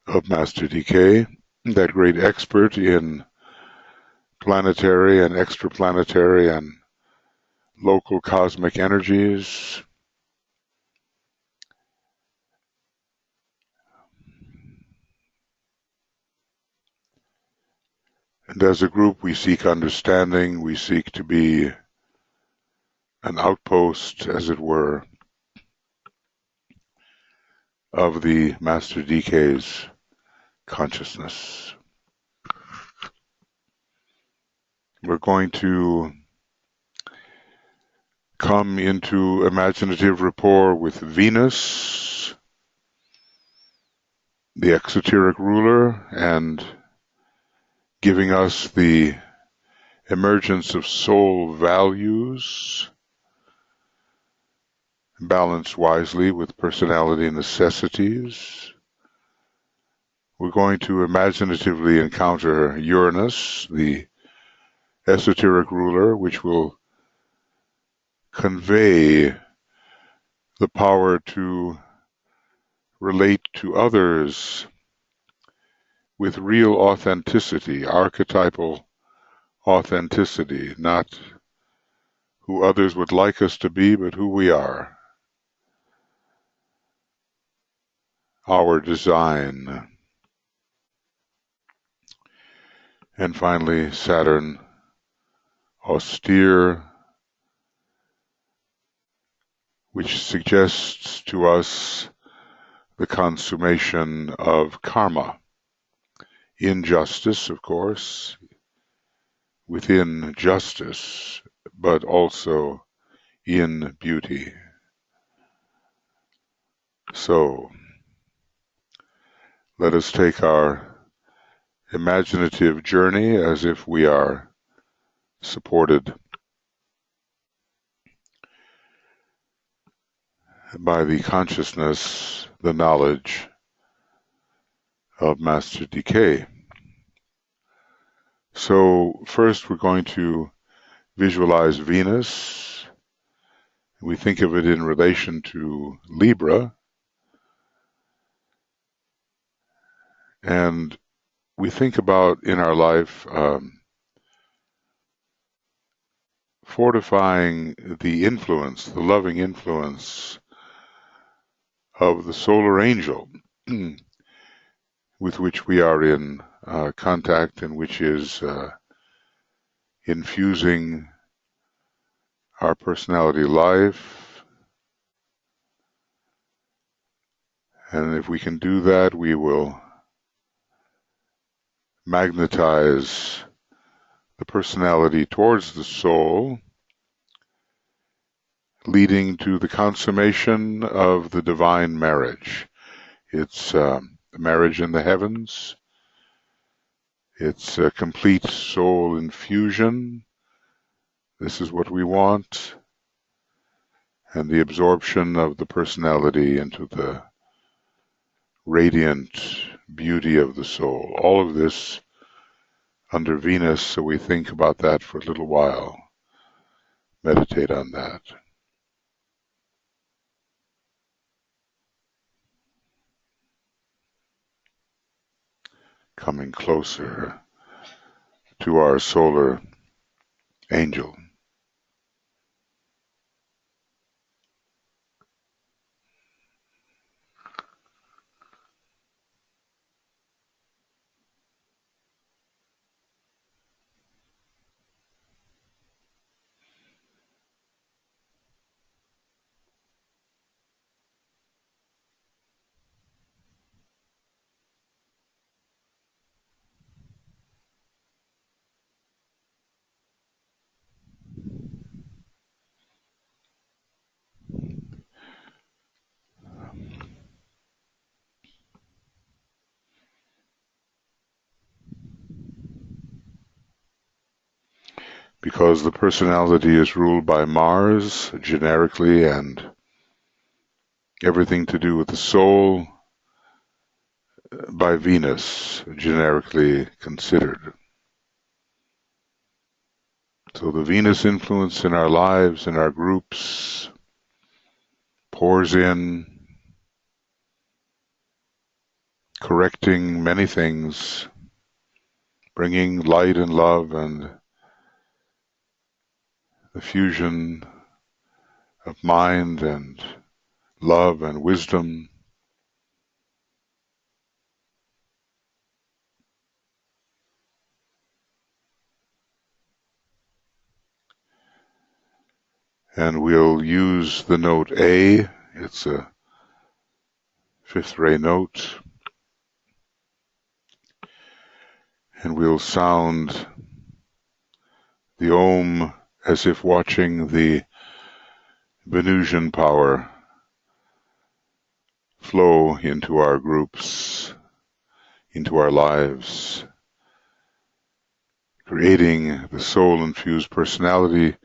of Master Decay, that great expert in planetary and extraplanetary and local cosmic energies. And as a group, we seek understanding, we seek to be an outpost, as it were, of the Master Decay's consciousness. We're going to come into imaginative rapport with Venus, the exoteric ruler, and giving us the emergence of soul values, balanced wisely with personality necessities. We're going to imaginatively encounter Uranus, the esoteric ruler, which will convey the power to relate to others with real authenticity, archetypal authenticity, not who others would like us to be, but who we are, our design. And finally, Saturn, austere, which suggests to us the consummation of karma. Injustice, of course, within justice, but also in beauty. So, let us take our imaginative journey as if we are supported by the consciousness, the knowledge of Master Decay. So first we're going to visualize Venus. We think of it in relation to Libra, and we think about in our life fortifying the influence, the loving influence of the solar angel with which we are in contact, and which is infusing our personality life. And if we can do that, we will magnetize the personality towards the soul, leading to the consummation of the divine marriage. It's the marriage in the heavens. It's a complete soul infusion. This is what we want. And the absorption of the personality into the radiant beauty of the soul. All of this under Venus, so we think about that for a little while. Meditate on that. Coming closer to our solar angel. Because the personality is ruled by Mars, generically, and everything to do with the soul by Venus, generically considered. So the Venus influence in our lives, in our groups, pours in, correcting many things, bringing light and love and the fusion of mind and love and wisdom. And we'll use the note A. It's a fifth ray note. And we'll sound the Om as if watching the Venusian power flow into our groups, into our lives, creating the soul-infused personality,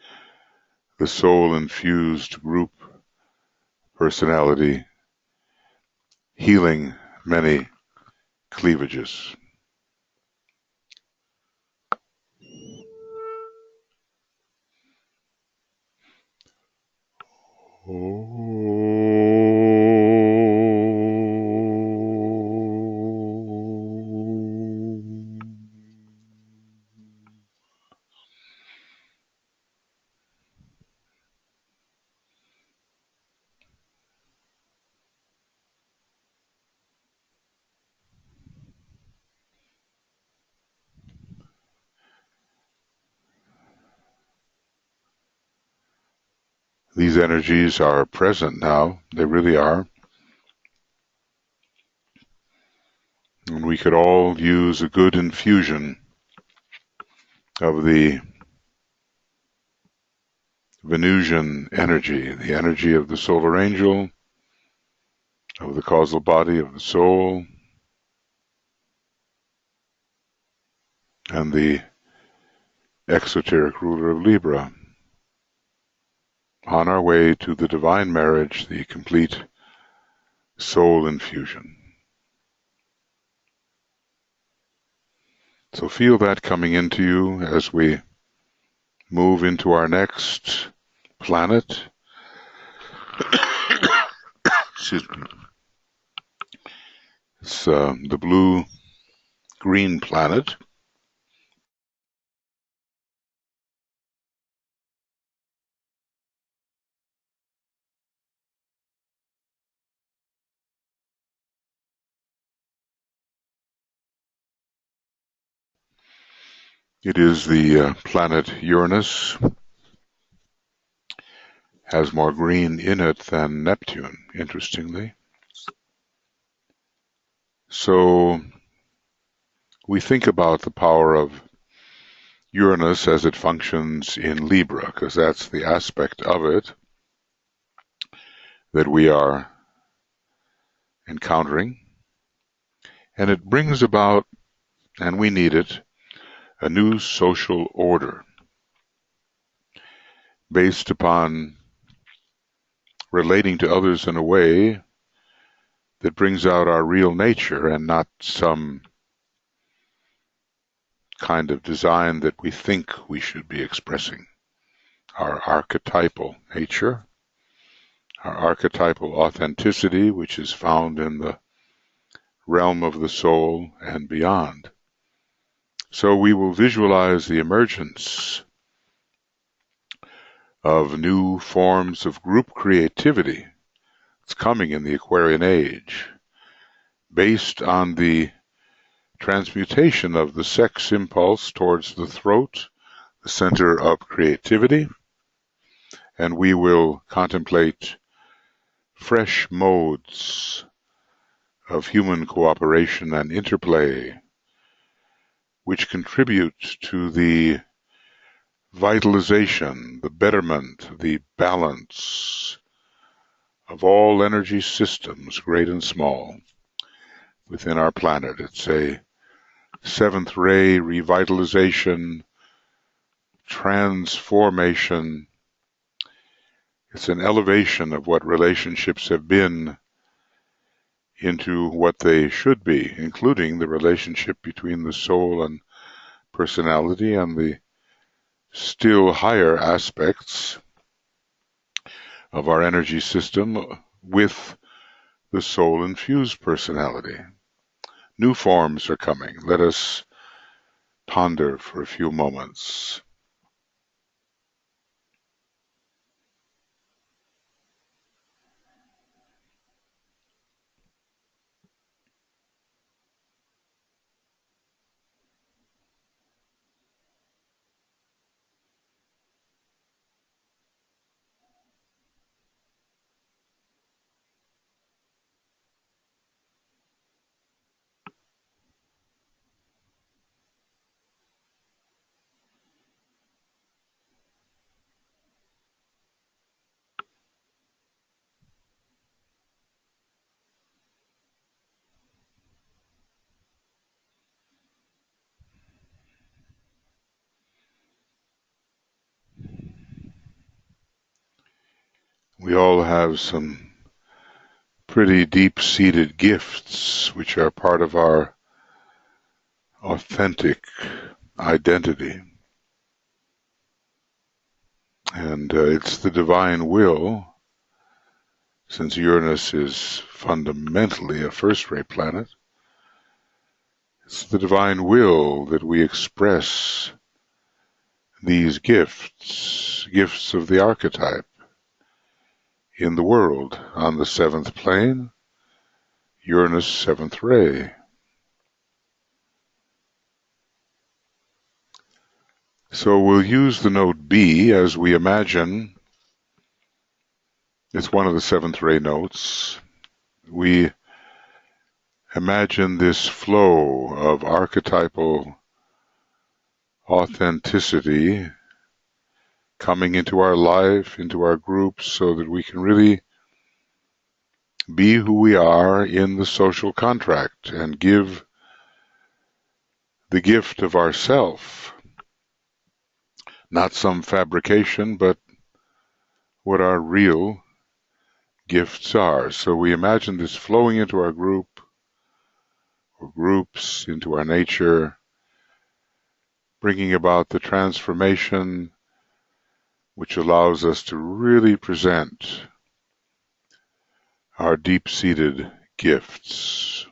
the soul-infused group personality, healing many cleavages. These energies are present now. They really are. And we could all use a good infusion of the Venusian energy, the energy of the solar angel, of the causal body of the soul, and the exoteric ruler of Libra, on our way to the divine marriage, the complete soul infusion. So feel that coming into you as we move into our next planet. Excuse me. It's the blue-green planet. It is the planet Uranus. Has more green in it than Neptune, interestingly. So we think about the power of Uranus as it functions in Libra, because that's the aspect of it that we are encountering. And it brings about, and we need it, a new social order based upon relating to others in a way that brings out our real nature and not some kind of design that we think we should be expressing. Our archetypal nature, our archetypal authenticity, which is found in the realm of the soul and beyond. So we will visualize the emergence of new forms of group creativity. It's coming in the Aquarian age, based on the transmutation of the sex impulse towards the throat, the center of creativity, and we will contemplate fresh modes of human cooperation and interplay, which contribute to the vitalization, the betterment, the balance of all energy systems, great and small, within our planet. It's a seventh ray revitalization, transformation. It's an elevation of what relationships have been into what they should be, including the relationship between the soul and personality and the still higher aspects of our energy system with the soul-infused personality. New forms are coming. Let us ponder for a few moments. We all have some pretty deep-seated gifts which are part of our authentic identity. And it's the divine will, since Uranus is fundamentally a first-ray planet, it's the divine will that we express these gifts, gifts of the archetype, in the world, on the seventh plane, Uranus seventh ray. So we'll use the note B as we imagine. It's one of the seventh ray notes. We imagine this flow of archetypal authenticity coming into our life, into our groups, so that we can really be who we are in the social contract and give the gift of ourself, not some fabrication, but what our real gifts are. So we imagine this flowing into our group, or groups, into our nature, bringing about the transformation which allows us to really present our deep-seated gifts.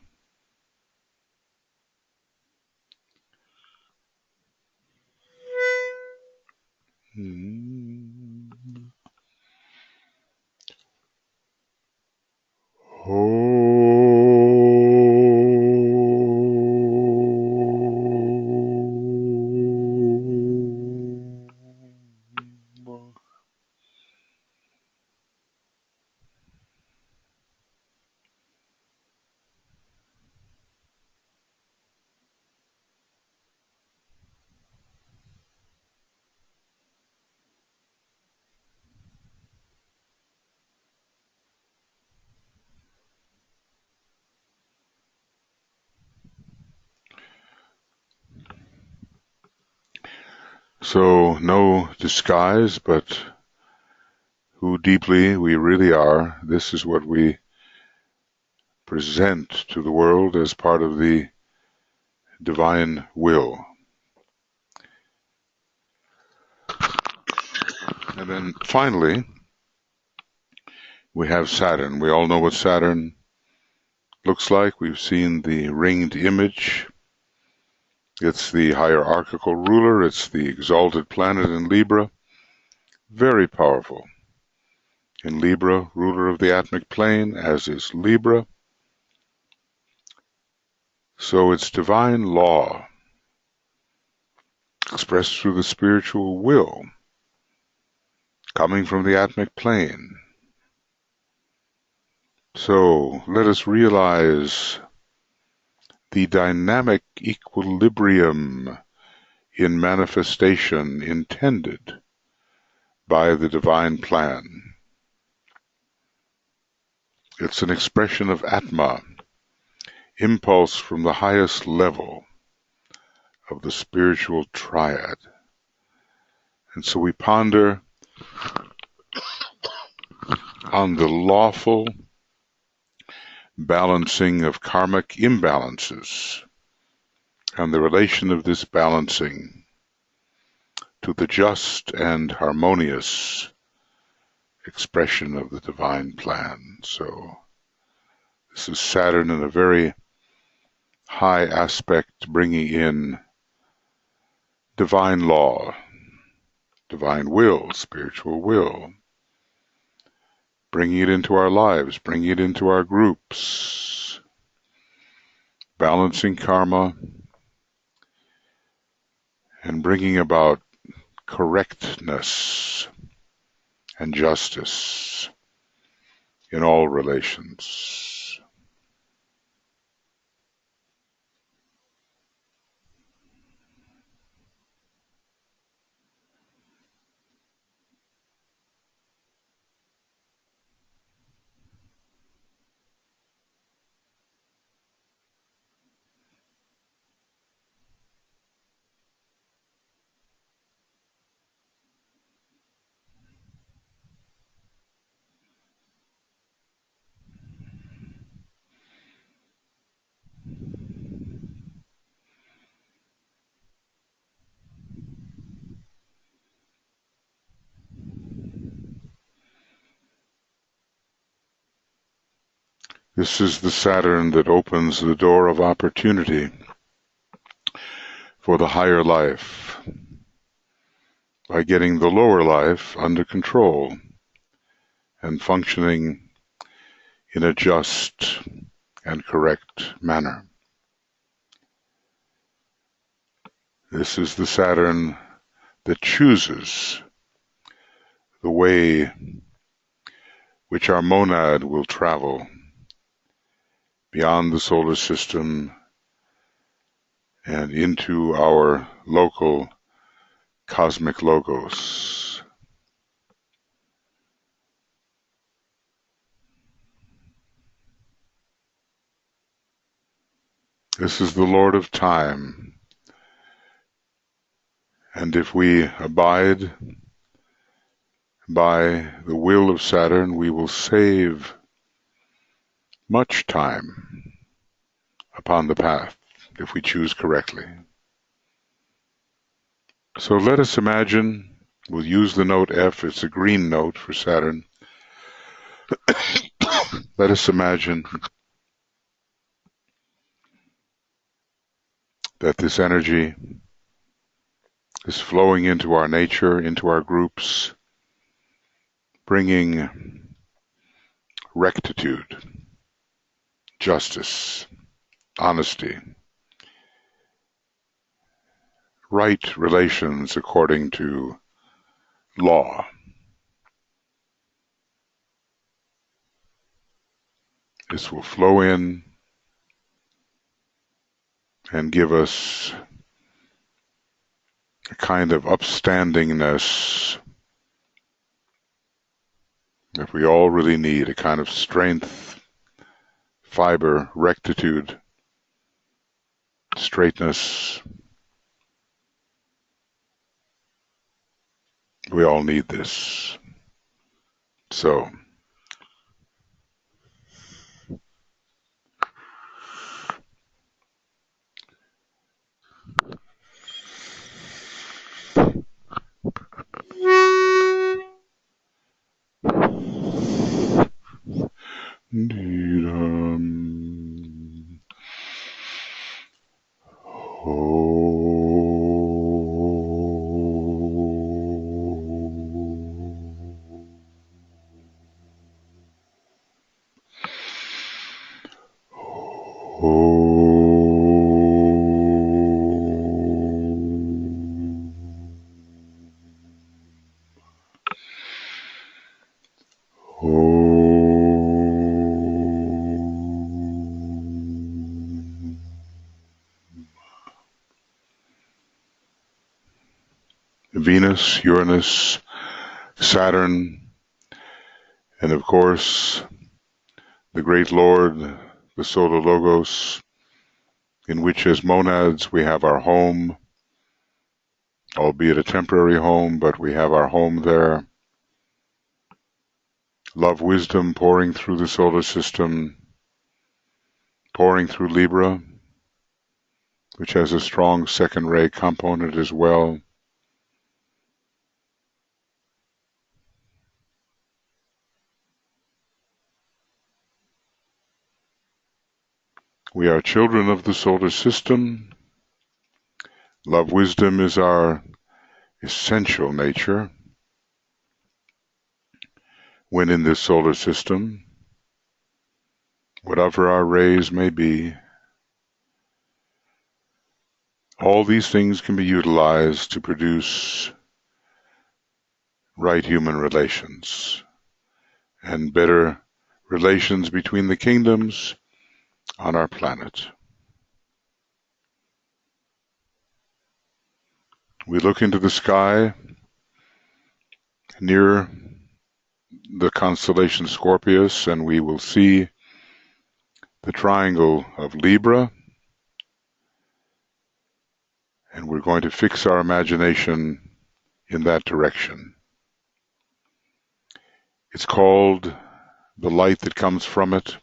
So no disguise, but who deeply we really are. This is what we present to the world as part of the divine will. And then finally, we have Saturn. We all know what Saturn looks like. We've seen the ringed image. It's the hierarchical ruler. It's the exalted planet in Libra. Very powerful. In Libra, ruler of the atmic plane, as is Libra. So it's divine law, expressed through the spiritual will, coming from the atmic plane. So let us realize the dynamic equilibrium in manifestation intended by the divine plan. It's an expression of Atma, impulse from the highest level of the spiritual triad. And so we ponder on the lawful balancing of karmic imbalances and the relation of this balancing to the just and harmonious expression of the divine plan. So this is Saturn in a very high aspect, bringing in divine law, divine will, spiritual will, bringing it into our lives, bringing it into our groups, balancing karma, and bringing about correctness and justice in all relations. This is the Saturn that opens the door of opportunity for the higher life by getting the lower life under control and functioning in a just and correct manner. This is the Saturn that chooses the way which our monad will travel beyond the solar system and into our local cosmic logos. This is the Lord of Time, and if we abide by the will of Saturn, we will save much time upon the path if we choose correctly. So let us imagine, we'll use the note F, it's a green note for Saturn. Let us imagine that this energy is flowing into our nature, into our groups, bringing rectitude, justice, honesty, right relations according to law. This will flow in and give us a kind of upstandingness that we all really need, a kind of strength, fiber, rectitude, straightness. We all need this. So Venus, Uranus, Saturn, and of course the great Lord, the Solar Logos, in which as monads we have our home, albeit a temporary home, but we have our home there. Love wisdom pouring through the solar system, pouring through Libra, which has a strong second ray component as well. We are children of the solar system. Love wisdom is our essential nature when in this solar system, whatever our rays may be. All these things can be utilized to produce right human relations and better relations between the kingdoms on our planet. We look into the sky near the constellation Scorpius, and we will see the triangle of Libra, and we're going to fix our imagination in that direction. It's called, the light that comes from it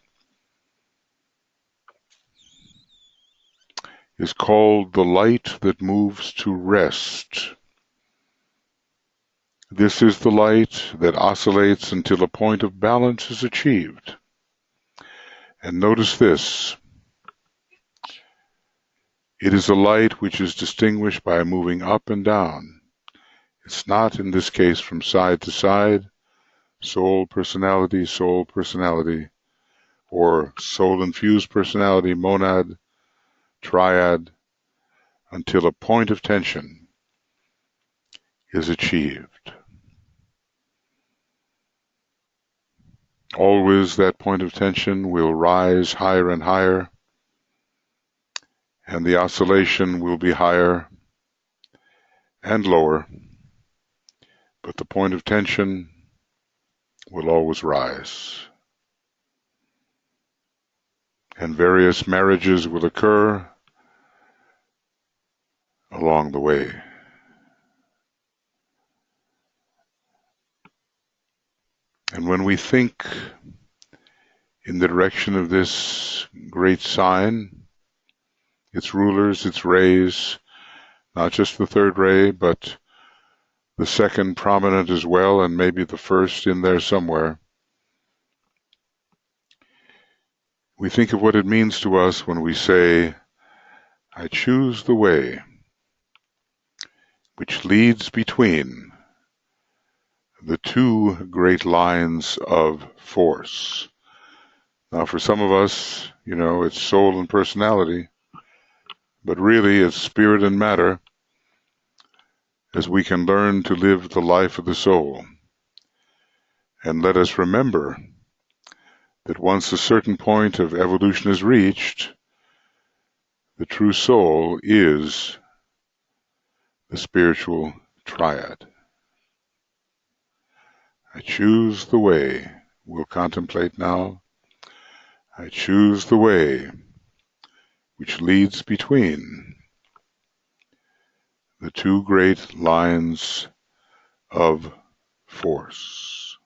is called the light that moves to rest. This is the light that oscillates until a point of balance is achieved. And notice this. It is a light which is distinguished by moving up and down. It's not, in this case, from side to side, soul, personality, or soul-infused personality, monad, triad, until a point of tension is achieved. Always that point of tension will rise higher and higher, and the oscillation will be higher and lower, but the point of tension will always rise. And various marriages will occur along the way. And when we think in the direction of this great sign, its rulers, its rays, not just the third ray, but the second prominent as well, and maybe the first in there somewhere, we think of what it means to us when we say, I choose the way which leads between the two great lines of force. Now, for some of us, it's soul and personality, but really it's spirit and matter, as we can learn to live the life of the soul. And let us remember that once a certain point of evolution is reached, the true soul is the spiritual triad. I choose the way. We'll contemplate now. I choose the way which leads between the two great lines of force.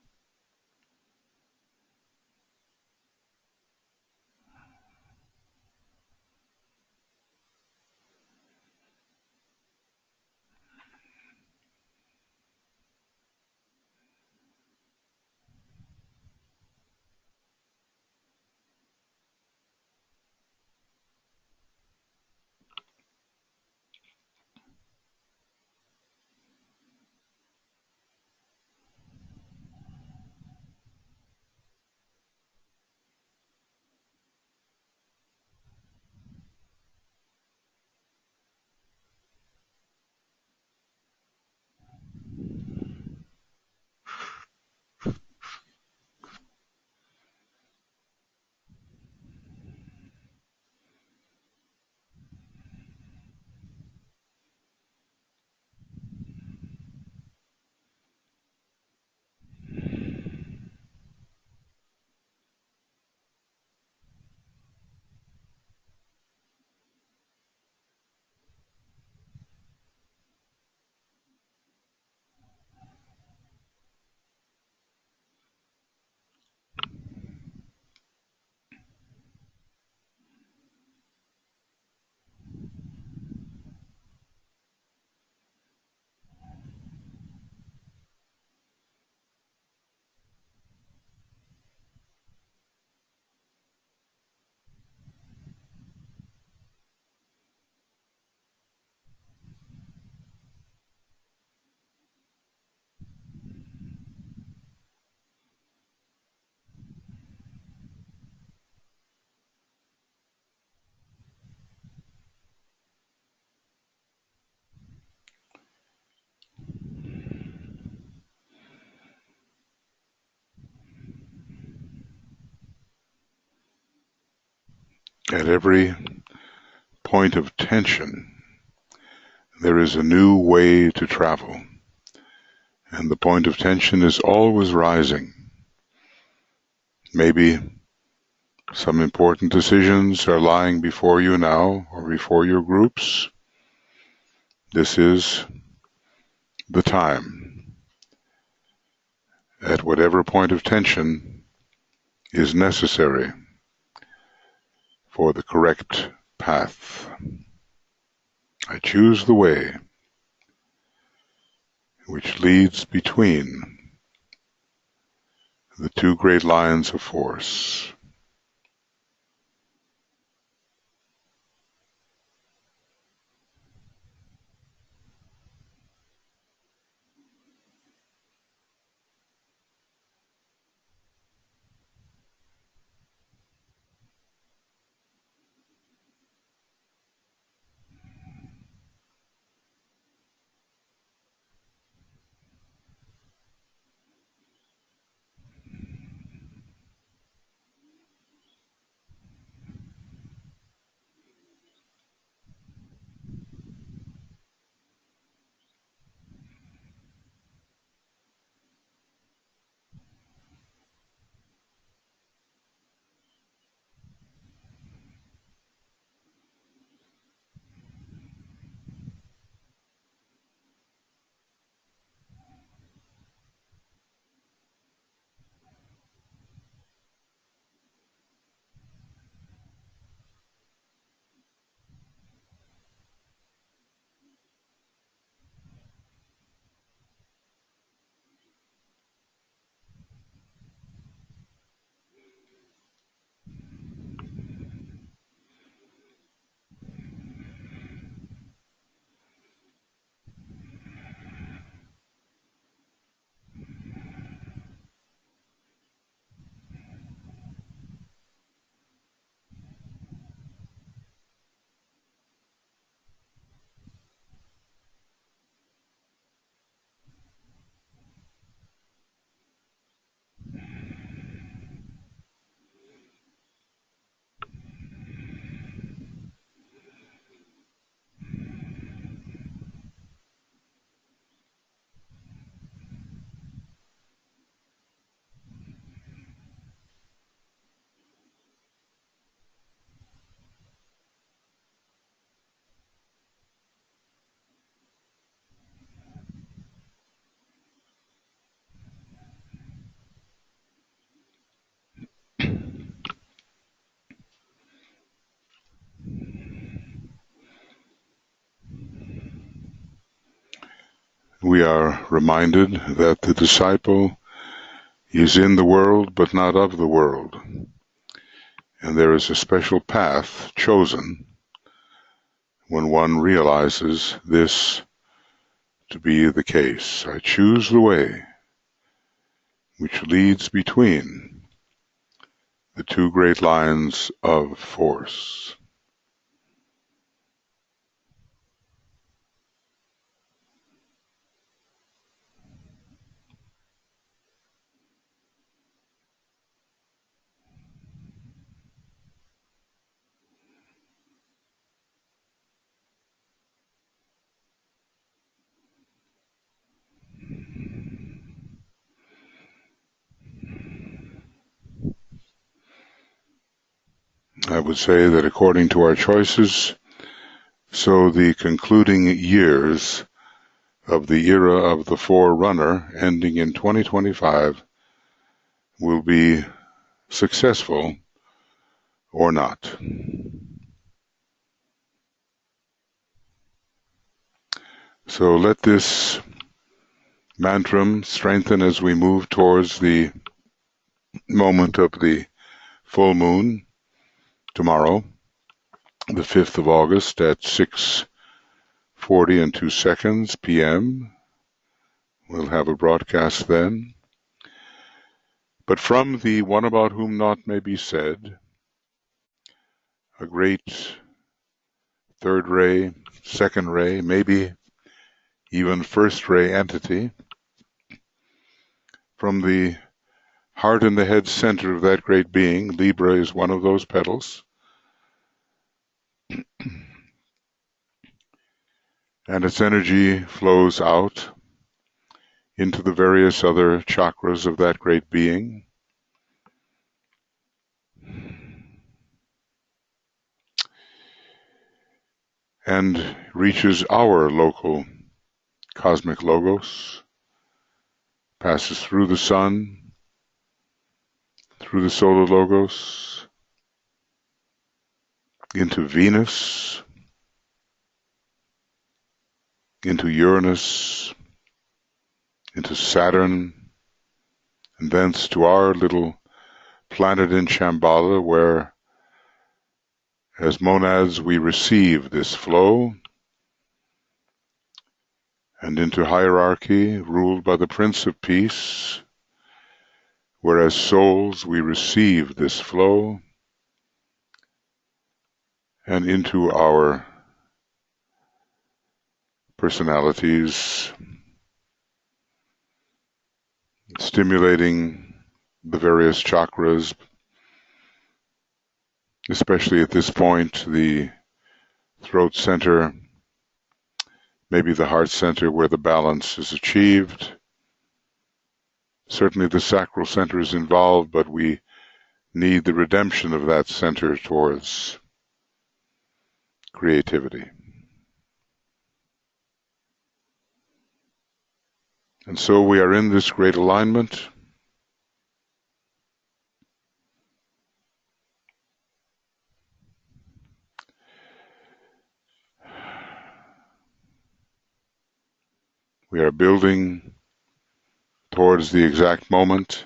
At every point of tension, there is a new way to travel, and the point of tension is always rising. Maybe some important decisions are lying before you now, or before your groups. This is the time. At whatever point of tension is necessary for the correct path. I choose the way which leads between the two great lines of force. We are reminded that the disciple is in the world but not of the world, and there is a special path chosen when one realizes this to be the case. I choose the way which leads between the two great lines of force. I would say that according to our choices, so the concluding years of the era of the Forerunner, ending in 2025, will be successful or not. So let this mantra strengthen as we move towards the moment of the full moon tomorrow, the 5th of August at 6:40 and 2 seconds p.m. We'll have a broadcast then. But from the one about whom naught may be said, a great third ray, second ray, maybe even first ray entity, from the heart and the head center of that great being, Libra is one of those petals, And its energy flows out into the various other chakras of that great being. And reaches our local cosmic logos, passes through the sun, through the solar logos, into Venus, into Uranus, into Saturn, and thence to our little planet in Shambhala, where as monads we receive this flow, and into hierarchy ruled by the Prince of Peace, where as souls we receive this flow, and into our personalities, stimulating the various chakras, especially at this point, the throat center, maybe the heart center where the balance is achieved. Certainly the sacral center is involved, but we need the redemption of that center towards creativity. And so we are in this great alignment. We are building towards the exact moment.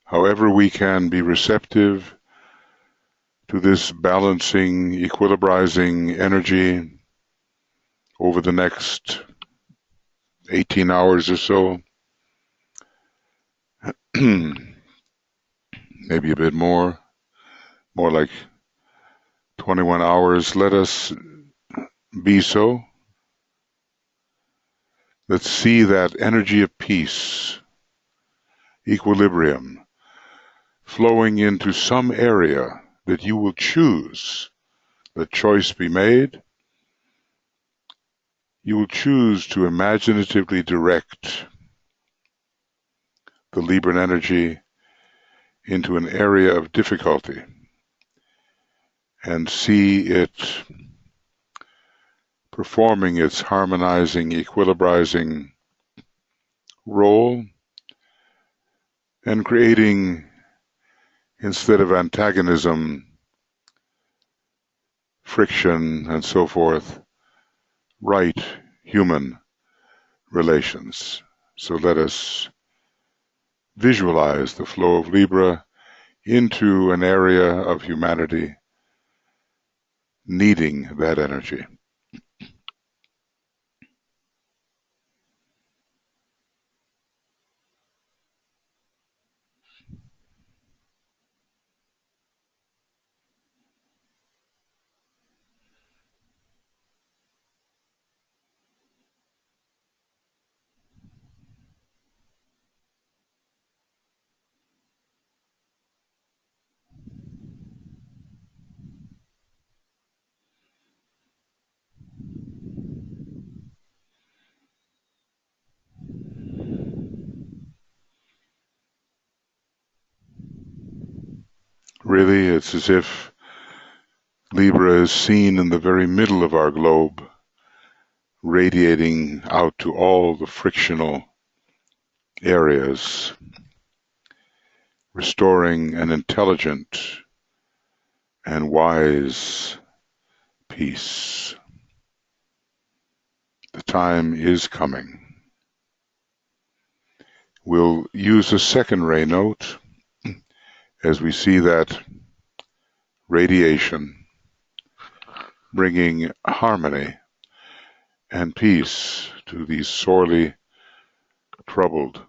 However we can be receptive to this balancing, equilibrizing energy over the next 18 hours or so, maybe a bit more like 21 hours. Let us be so. Let's see that energy of peace, equilibrium, flowing into some area that you will choose. Let choice be made. You will choose to imaginatively direct the Libran energy into an area of difficulty and see it performing its harmonizing, equilibrizing role and creating, instead of antagonism, friction, and so forth, right human relations. So let us visualize the flow of Libra into an area of humanity needing that energy. Really, it's as if Libra is seen in the very middle of our globe, radiating out to all the frictional areas, restoring an intelligent and wise peace. The time is coming. We'll use a second ray note as we see that radiation bringing harmony and peace to these sorely troubled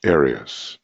areas.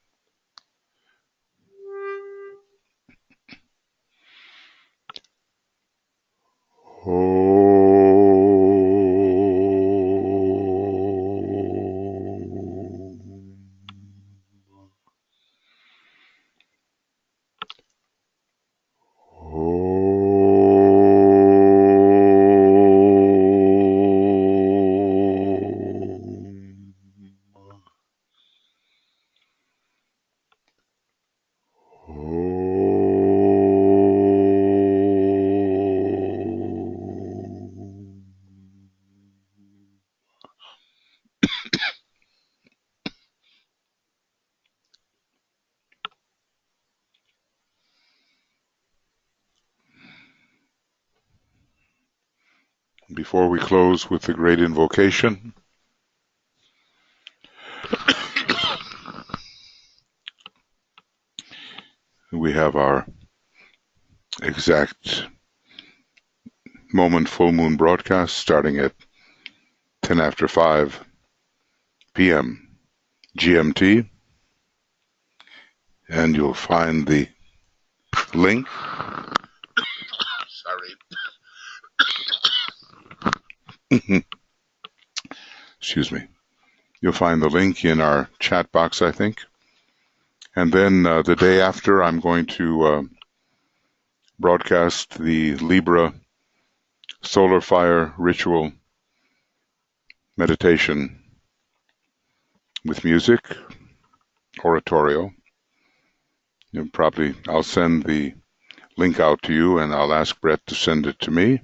Before we close with the great invocation, we have our exact moment full moon broadcast starting at 10 after 5 p.m. GMT, and you'll find the link. Sorry. Excuse me. You'll find the link in our chat box, I think. And then the day after, I'm going to broadcast the Libra solar fire ritual meditation with music, oratorio. I'll send the link out to you, and I'll ask Brett to send it to me.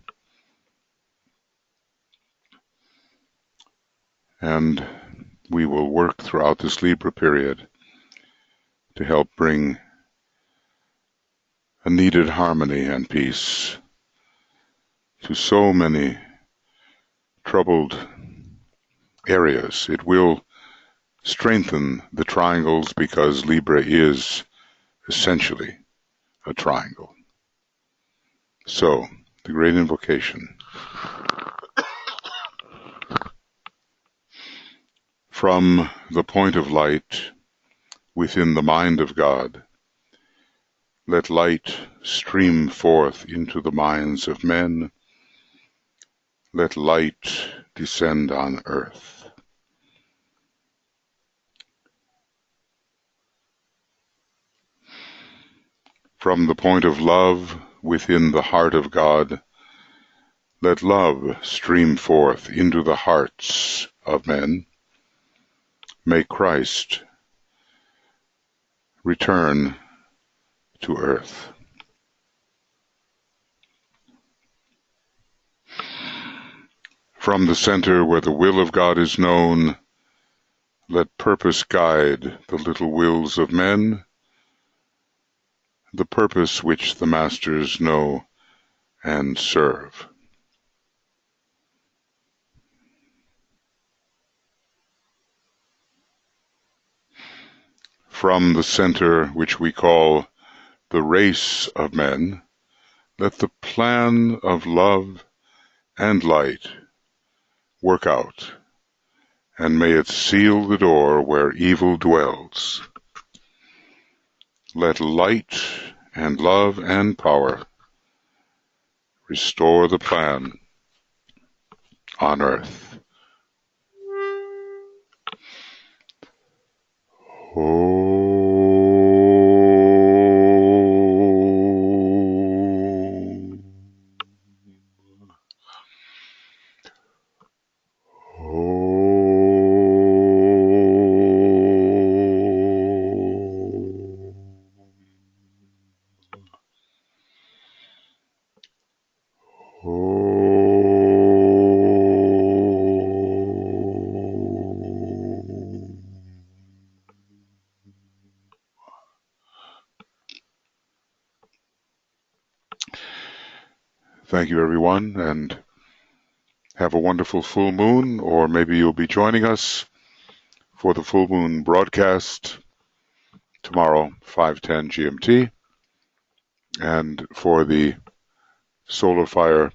And we will work throughout this Libra period to help bring a needed harmony and peace to so many troubled areas. It will strengthen the triangles because Libra is essentially a triangle. So, the great invocation. From the point of light within the mind of God, let light stream forth into the minds of men. Let light descend on earth. From the point of love within the heart of God, let love stream forth into the hearts of men. May Christ return to earth. From the center where the will of God is known, let purpose guide the little wills of men, the purpose which the masters know and serve. From the center which we call the race of men, let the plan of love and light work out, and may it seal the door where evil dwells. Let light and love and power restore the plan on earth. Thank you, everyone, and have a wonderful full moon, or maybe you'll be joining us for the full moon broadcast tomorrow, 5:10 GMT, and for the solar fire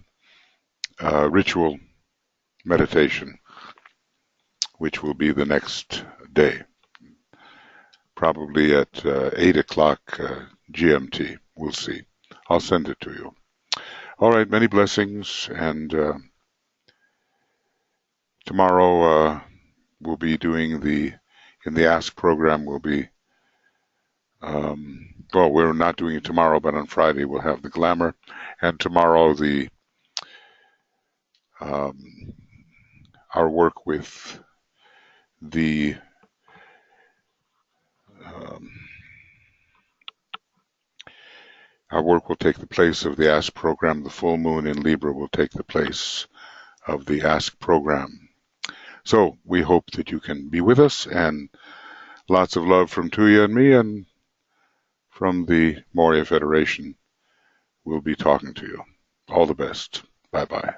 ritual meditation, which will be the next day, probably at 8 o'clock GMT. We'll see. I'll send it to you. All right, many blessings, and tomorrow we'll be doing in the Ask program, we'll be, well, we're not doing it tomorrow, but on Friday we'll have the glamour, and tomorrow our work with the our work will take the place of the Ask program. The full moon in Libra will take the place of the Ask program. So we hope that you can be with us, and lots of love from Tuya and me, and from the Morya Federation. We'll be talking to you. All the best. Bye-bye.